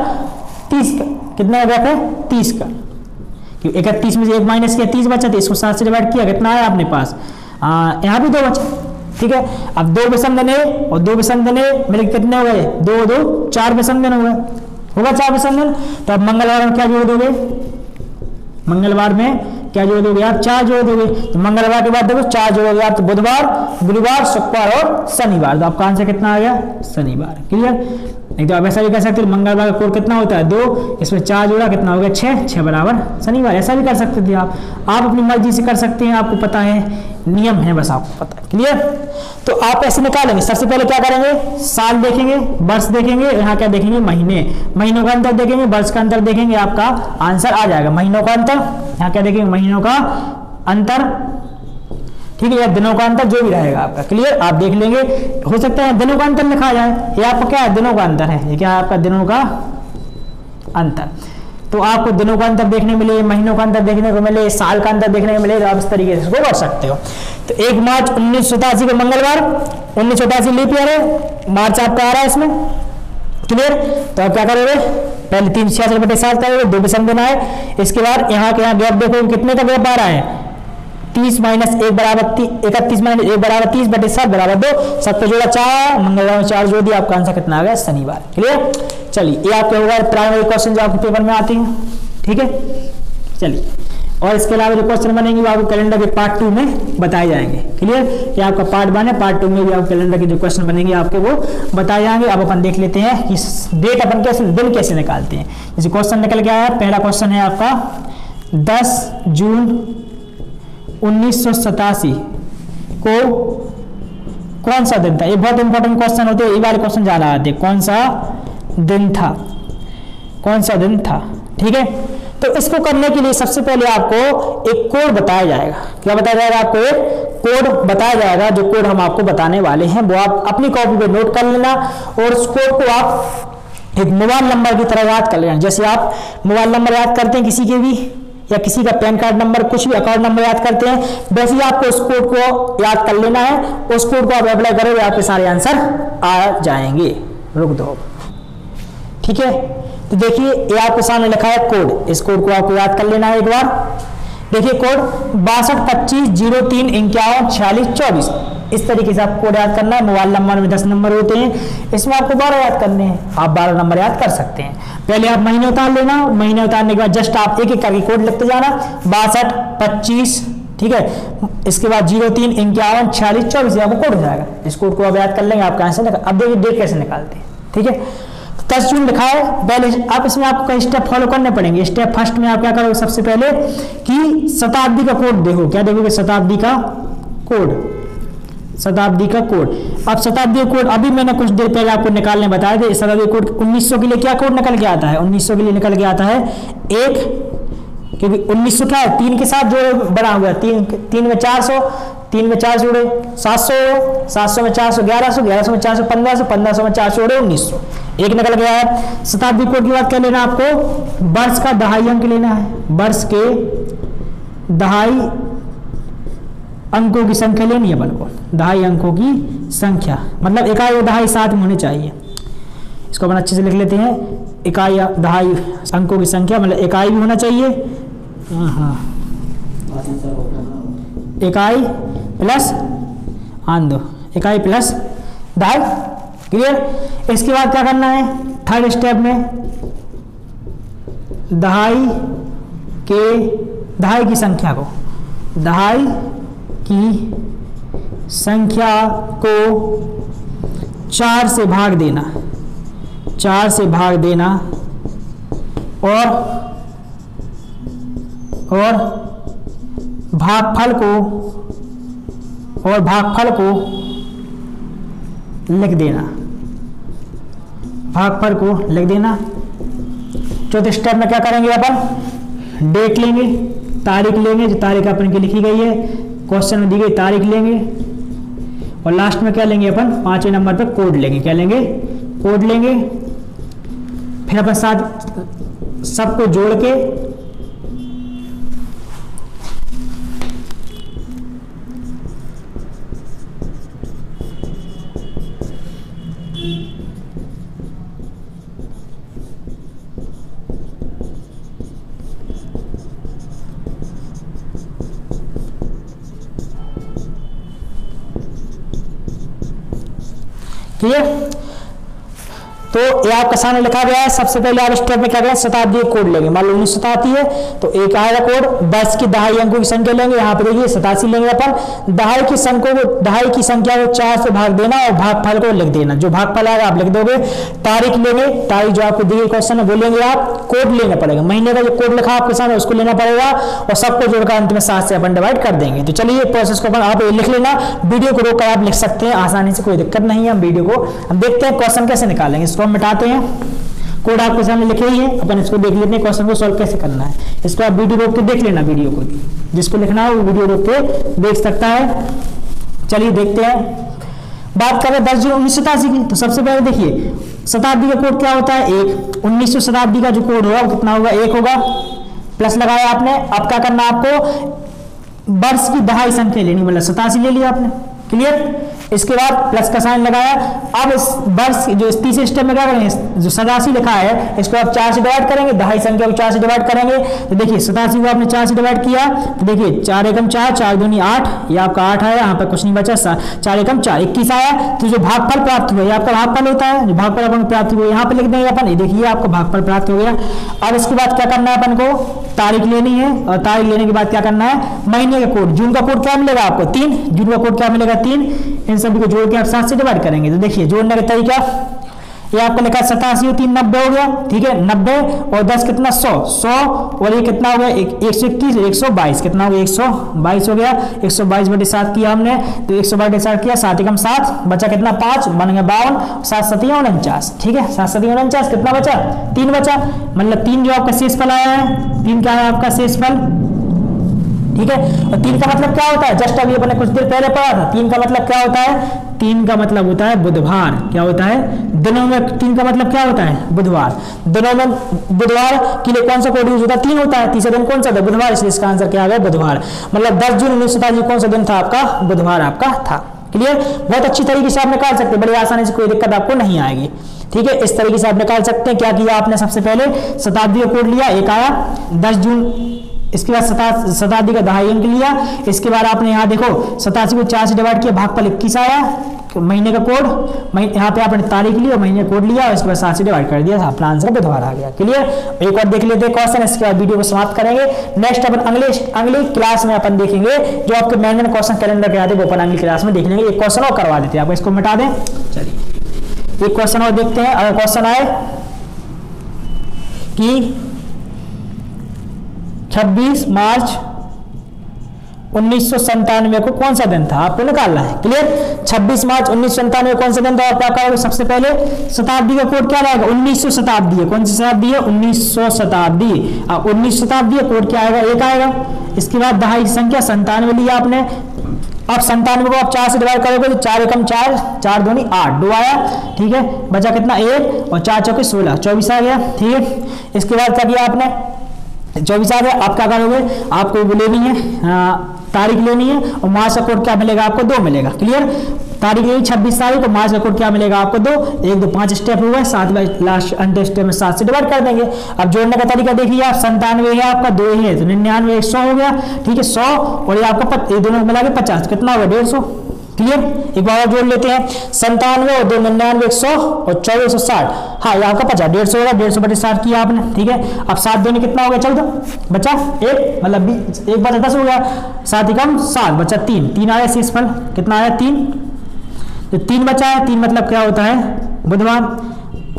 30 का, कितना का गैप है 30 का, क्योंकि 31 में से 1 माइनस किया 30 बचा, तो इसको 7 से डिवाइड किया कितना आया अपने पास, यहाँ भी 2 बचा, ठीक है। अब 2 विषम दिन और 2 विषम दिन मिलकर कितने हो गए 2 2 4 विषम दिन हो गए, होगा 4 विषम दिन। तो अब मंगलवार में क्या जोड़ दोगे, मंगलवार में क्या जोड़ दोगे आप 4 जोड़ दोगे। तो मंगलवार के बाद देखो 4 जोड़ोगे आप, तो बुधवार गुरुवार शुक्रवार और शनिवार, तो आपका आंसर कितना आ गया शनिवार, क्लियर। नहीं तो आप ऐसा भी कर सकते हो मंगलवार का कोड कितना होता है 2, इसमें 4 जोड़ा कितना हो गया 6 बराबर शनिवार, ऐसा भी कर सकते थे आप अपनी मर्जी से कर सकते हैं, आपको पता है नियम है, बस आपको पता है, क्लियर। तो आप ऐसे निकालेंगे, सबसे पहले क्या करेंगे साल देखेंगे, वर्ष देखेंगे, यहाँ क्या देखेंगे महीनों का अंतर देखेंगे, वर्ष का अंतर देखेंगे, आपका आंसर आ जाएगा महीनों का अंतर। यहाँ क्या देखेंगे महीनों का अंतर, ठीक है, या दिनों का अंतर जो भी रहेगा आपका, क्लियर। आप देख लेंगे, हो सकता है दिनों का अंतर लिखा जाए, ये आपका क्या है दिनों का अंतर है, ये क्या है आपका दिनों का अंतर। तो आपको दिनों का अंतर देखने मिले, महीनों का अंतर देखने को मिले, साल का अंतर देखने को मिले, तो आप इस तरीके से इसको कर सकते हो। तो 1 मार्च 1987 को मंगलवार, 1987 लीप ईयर है, मार्च आपका आ रहा है इसमें, क्लियर। तो आप क्या करोगे पहले 366/7 करोगे, 2 विषम दिन आए, इसके बाद यहाँ के यहाँ गैप देखो कितने का गैप आ रहा है 30 माइनस 1 बराबर 31 माइनस 1 बराबर 30/7 बराबर 2, 7 को जोड़ा 4, मंगलवार में 4 जोड़ दिया, आपका आंसर कितना आ गया शनिवार, क्लियर। चलिए ये आपके होगा प्राइमरी क्वेश्चन जो आपके पेपर में आते हैं, ठीक है। चलिए और इसके अलावा जो क्वेश्चन बनेंगे वो आपको कैलेंडर के पार्ट 2 में बताए जाएंगे, क्लियर। ये आपका पार्ट 1 है, पार्ट 2 में भी आपको कैलेंडर के जो क्वेश्चन बनेंगे आपके वो बताए जाएंगे। अब अपन देख लेते हैं कि डेट अपन कैसे दिन कैसे निकालते हैं। जैसे क्वेश्चन निकल के आया, पहला क्वेश्चन है आपका 10 जून 1987 को कौन सा दिन था। ये बहुत इंपॉर्टेंट क्वेश्चन होते हैं, ये वाले क्वेश्चन ज्यादा आते हैं, कौन सा दिन था, कौन सा दिन था, ठीक है। तो इसको करने के लिए सबसे पहले आपको एक कोड बताया जाएगा। क्या बताया जाएगा आपको, एक कोड बताया जाएगा, जो कोड हम आपको बताने वाले हैं वो आप अपनी कॉपी पे नोट कर लेना और उस कोड को आप एक मोबाइल नंबर की तरह याद कर लेना। जैसे आप मोबाइल नंबर याद करते हैं किसी के भी, या किसी का पैन कार्ड नंबर, कुछ भी अकाउंट नंबर याद करते हैं, वैसे ही आपको उस कोड को याद कर लेना है। उस कोड को आप अप्लाई करोगे, आपके सारे आंसर आ जाएंगे। रुक दो, ठीक है। तो देखिए ये आपके सामने लिखा है कोड, इस कोड को आपको याद कर लेना है एक बार। देखिए कोड 622503514624, इस तरीके से आपको कोड याद करना है। मोबाइल नंबर में 10 नंबर होते हैं, इसमें आपको 12 याद करने हैं। आप 12 नंबर याद कर सकते हैं। पहले आप महीने उतार लेना, महीने उतारने के बाद जस्ट आप एक एक करके कोड लिखते जाना, 6225, ठीक है। इसके बाद 03514624 आपको कोड हो जाएगा। इस कोड को आप याद कर लेंगे, आपका आंसर निकाल। अब देखिए डेट कैसे निकालते हैं, ठीक है। 10 जून लिखा है, पहले आप इसमें आपको कई स्टेप फॉलो करने पड़ेंगे। स्टेप फर्स्ट में आप क्या करोगे, सबसे पहले कि शताब्दी का कोड देखो। क्या देखोगे, शताब्दी का कोड, शताब्दी का कोड। अब शताब्दी का कोड अभी मैंने कुछ देर पहले आपको निकालने बताया था। शताब्दी कोड 1900 के लिए क्या कोड निकल के आता है, 1900 के लिए निकल के आता है 1, क्योंकि 1900 क्या है, 3 के साथ जो बना हुआ है, 3 में 400, 3 में 4 जोड़े 700, 700 में 400 1100, 1100 में 400 1500, 1500 में 400 जोड़े 1900, एक निकल गया है। शताब्दी कोड की बात कर लेना, आपको वर्ष का दहाई अंक लेना है। वर्ष के दहाई अंकों की संख्या लेनी है अपन को, दहाई अंकों की संख्या, मतलब इकाई और दहाई साथ में होने चाहिए। इसको अपन अच्छे से लिख लेते हैं, इकाई दहाई अंकों की संख्या, मतलब इकाई भी होना चाहिए, हाँ, इकाई प्लस आंदो, इकाई प्लस दहाई, क्लियर। इसके बाद क्या करना है, थर्ड स्टेप में दहाई की संख्या को, दहाई की संख्या को 4 से भाग देना, 4 से भाग देना, और भागफल को लिख देना, भागफल को लिख देना। चौथे स्टेप में क्या करेंगे, अपन डेट लेंगे, तारीख लेंगे, जो तारीख अपन की लिखी गई है, क्वेश्चन में दी गई तारीख लेंगे, और लास्ट में क्या लेंगे अपन, 5वें नंबर पे कोड लेंगे। क्या लेंगे, कोड लेंगे। फिर अपन साथ सबको जोड़ के क्लियर। तो ये आपका सामने लिखा गया है। सबसे पहले आप स्टेप में क्या करें, शताब्दी कोड लेंगे। मान लो 1900 आती है तो एक आएगा कोड, 10 की दहाई अंकों की संख्या लेंगे। यहाँ पे देखिए 87 लेंगे अपन। दहाई की संख्या को 4 से भाग देना और भागफल को लिख देना। जो भागफल आएगा आप लिख दोगे। तारीख लेंगे, तारीख जो आपको दी गई क्वेश्चन है वो लेंगे आप। कोड लेना पड़ेगा, महीने का जो कोड लिखा आपके सामने उसको लेना पड़ेगा, और सबको जोड़कर अंत में 7 से अपन डिवाइड कर देंगे। तो चलिए प्रोसेस को अपन आप लिख लेना, वीडियो को रोककर आप लिख सकते हैं आसानी से, कोई दिक्कत नहीं है। हम वीडियो को हम देखते हैं क्वेश्चन कैसे निकालेंगे। इसको हम मिटाते हैं, कोड आपके सामने लिखे ही है, अपन इसको देख लेते हैं क्वेश्चन को सॉल्व कैसे करना है। इसको आप वीडियो रोक के देख लेना, वीडियो को जिसको लिखना है वो वीडियो रोक के देख सकता है। चलिए देखते हैं। बात करें 10 जून 1987 की, तो सबसे पहले देखिए शताब्दी का कोड क्या होता है, 1। 1900 शताब्दी का जो कोड होगा वो कितना होगा, 1 होगा। प्लस लगाया आपने। अब क्या करना आपको, वर्ष की दहाई संख्या लेनी, मतलब 87 ले लिया आपने, क्लियर। इसके बाद प्लस का साइन लगाया। अब इस वर्ष जो इस तीसरे स्टेप में क्या करेंगे, जो 87 लिखा है इसको आप 4 से डिवाइड करेंगे, दहाई संख्या को 4 से डिवाइड करेंगे। तो देखिए 87 को आपने 4 से डिवाइड किया, तो देखिए 4 एकम 4, 4 दूनी 8, ये आपका 8 आया, यहाँ पर कुछ नहीं बचा, 4 एकम 4, 21 आया। तो जो भागफल प्राप्त हुआ, ये आपका भागफल होता है, जो भागफल अपन प्राप्त हुआ यहाँ पे लिख देंगे अपन। ये देखिए आपको भागफल प्राप्त हो गया। अब इसके बाद क्या करना है अपन को, तारीख लेनी है, और तारीख लेने के बाद क्या करना है, महीने का कोड। जून का कोड क्या मिलेगा आपको, 3। जून का कोड क्या मिलेगा, 3। इन सभी को जोड़ के आप 7 से डिवाइड करेंगे। तो देखिए जोड़ने का तरीका, ये आपको लिखा 87 और 3 90 हो गया, ठीक है। 90 और 10 कितना, 100, 100 और ये कितना हो गया, 121, 122 कितना हो गया, 122 हो गया। 122 बटे 7 किया हमने, तो 122 बटे 7 किया, 7 एकम 7, बचा कितना 5, बन गया 52, 7 सतिया 49, ठीक है। 7 सतिया 49 कितना बचा, 3 बचा, मतलब 3 जो आपका शेषफल आया है, 3 क्या है आपका शेषफल, ठीक है। और 3 का मतलब क्या होता है, जस्ट अभी अपने कुछ देर पहले पढ़ा था, 3 का मतलब क्या होता है, 3 का मतलब होता है बुधवार। क्या होता है, दिनों में 3 का मतलब क्या होता है, बुधवार। दिनों में बुधवार के लिए कौन सा कोड यूज होता है, 3 होता है। तीसरा दिन कौन सा था, बुधवार, इसलिए इसका आंसर क्या आ गया, बुधवार। मतलब 10 जून 1987 कौन सा दिन था आपका, बुधवार आपका था। क्लियर, बहुत अच्छी तरीके से आप निकाल सकते हैं, बड़ी आसानी से, कोई दिक्कत आपको नहीं आएगी। ठीक है, इस तरीके से आप निकाल सकते हैं। क्या किया आपने, सबसे पहले शताब्दी का कोड लिया, एक आया 10 जून, इसके बाद शताब्दी का दहाई अंक लिया, इसके बाद आपने यहाँ देखो 87 को 4 से डिवाइड किया, भागफल 21 आया, महीने का कोड, यहाँ पे आपने तारीख ली और महीने कोड लिया और इसके बाद 7 से डिवाइड कर दिया, अपना आंसर बुधवार आ गया। क्लियर, एक और देख लेते हैं क्वेश्चन, इसके बाद वीडियो को समाप्त करेंगे। नेक्स्ट अपन अगली क्लास में अपन देखेंगे जो आपके मैंने क्वेश्चन कैलेंडर के आते हैं, वो अपन अगली क्लास में देख लेंगे। एक क्वेश्चन और करवा देते हैं, आप इसको मिटा दें। चलिए एक क्वेश्चन और देखते हैं। अगर क्वेश्चन आए कि 26 मार्च 1997 को कौन सा दिन था, आपको निकालना है। क्लियर, 26 मार्च 1997 कौन सा दिन था, आप क्या करोगे, सबसे पहले शताब्दी का कोड क्या रहेगा, 1900 शताब्दी है। कौन सी शताब्दी है, 1900 शताब्दी। 1900 शताब्दी का कोड क्या आएगा, 1 आएगा। इसके बाद दहाई संख्या 97 लिया आपने, अब 97 को आप 4 से डिवाइड करोगे तो 4 एकम 4, 4 दूनी 8, 2 आया। ठीक है, बचा कितना, 1 और 4 चौके 16, 24 आ गया। ठीक है, इसके बाद क्या किया आपने, 24 आ गया। आप क्या करोगे, आपको वो लेनी है, तारीख लेनी है और मार्च का कोड क्या मिलेगा आपको, 2 मिलेगा। क्लियर, तारीख यही 26 तारीख, मार्च का कोड क्या मिलेगा आपको, 2, 1 2 5 स्टेप हुआ, 7 लास्ट अंत स्टेप में 7 से डिवाइड कर देंगे। अब जोड़ने का तरीका देखिए आप, 97 है आपका, 2 है तो 99, 100 हो गया। ठीक है, 100 और ये आपका दोनों मिला के 50, कितना होगा, 150। क्लियर, एक बार और जोड़ लेते हैं, 97 और 2 99, 100 और 24 160, हाँ ये आपका 50, 150 होगा, 150 बटे 60 किया आपने। ठीक है, अब 7 दूनी कितना हो गया, 14, बचा 1, मतलब 1 बचा 10 हो गया, 7 एकम 7, बचा 3, 3 आया शेषफल, कितना आया, 3, तो 3 बचा है। 3 मतलब क्या होता है, बुधवार।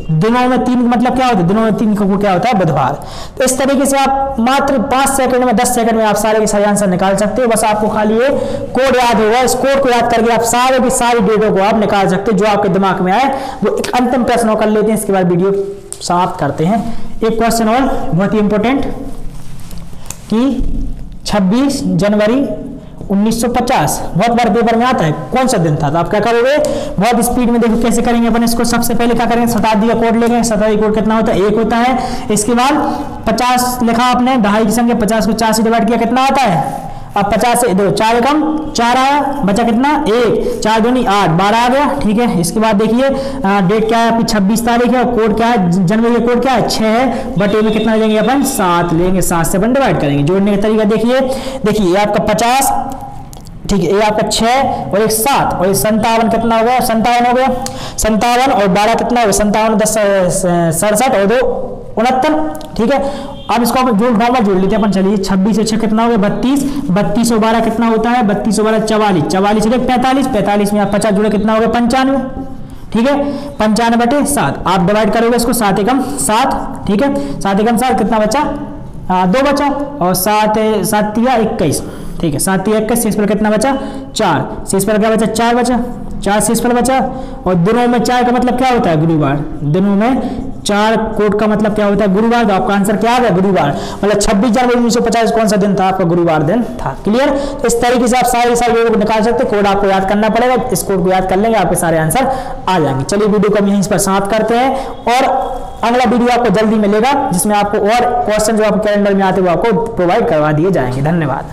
दिनों में 3 मतलब क्या होता है, दिनों में 3 को क्या होता है, बुधवार। तो इस तरीके से आप मात्र 5 सेकंड में 10 सेकंड में आप सारे के सारे आंसर निकाल सकते हो। बस आपको खाली ये कोड याद होगा, इस कोड को याद करके आप सारे की सारी डेटों को आप निकाल सकते हो, जो आपके दिमाग में आए। वो एक अंतिम प्रश्न कर लेते हैं, इसके बाद वीडियो समाप्त करते हैं। एक क्वेश्चन और बहुत ही इंपॉर्टेंट, कि 26 जनवरी 1950 बहुत बार पेपर में आता है, कौन सा दिन था। तो आप क्या करोगे, बहुत स्पीड में देखो कैसे करेंगे अपन इसको। सबसे पहले क्या करेंगे, शताब्दी का कोड लेंगे। शताब्दी कोड कितना होता है, 1 होता है। इसके बाद 50 लिखा आपने, दहाई की संख्या 50 को 4 से डिवाइड किया, कितना आता है, अब 50 से दो 4 एकम 4 आया, बचा कितना, 1, 4 दूनी 8, 12 आ गया। ठीक है, इसके बाद देखिए डेट क्या है आपकी, 26 तारीख है और कोड क्या है, जनवरी का कोड क्या है, 6 है। बटे में कितना लेंगे अपन, 7 लेंगे, 7 से अपन डिवाइड करेंगे। जोड़ने का तरीका देखिए, ये आपका 50, ठीक है, ये आपका 6 और 1 7 और 57 कितना हो गया, 57 हो गया। 57 और 12 कितना हो गया, 57 10 67 और 2 69। ठीक है, अब इसको आप नॉर्मल जोड़ लेते हैं अपन। चलिए 26 से 6 कितना हो गया, 32, 32 और 12 कितना होता है, 32 और 12 44, 44 से 45, 45 में आप 50 जोड़े कितना हो गया, 95। ठीक है, 95 बटे 7 आप डिवाइड करोगे इसको, 7 एकम 7। ठीक है, 7 एकम 7 कितना बचा, 2 बचा और 7 7 21। ठीक है, 7 21, शेषफल कितना बचा, 4, शेषफल क्या बचा, 4 बचा, 4 शेषफल बचा। और दिनों में 4 का मतलब क्या होता है, गुरुवार। दिनों में 4 कोड का मतलब क्या होता है, गुरुवार। तो आपका आंसर क्या आ गया, गुरुवार। मतलब 26 जनवरी 1950 कौन सा दिन था आपका, गुरुवार दिन था। क्लियर, तो इस तरीके से आप सारे सारे को निकाल सकते, कोड आपको याद करना पड़ेगा। इस कोड को याद कर लेंगे, आपके सारे आंसर आ जाएंगे। चलिए वीडियो को हम यहीं पर समाप्त करते हैं और अगला वीडियो आपको जल्दी मिलेगा, जिसमें आपको और क्वेश्चन जो आपको कैलेंडर में आते हैं वो आपको प्रोवाइड करवा दिए जाएंगे। धन्यवाद।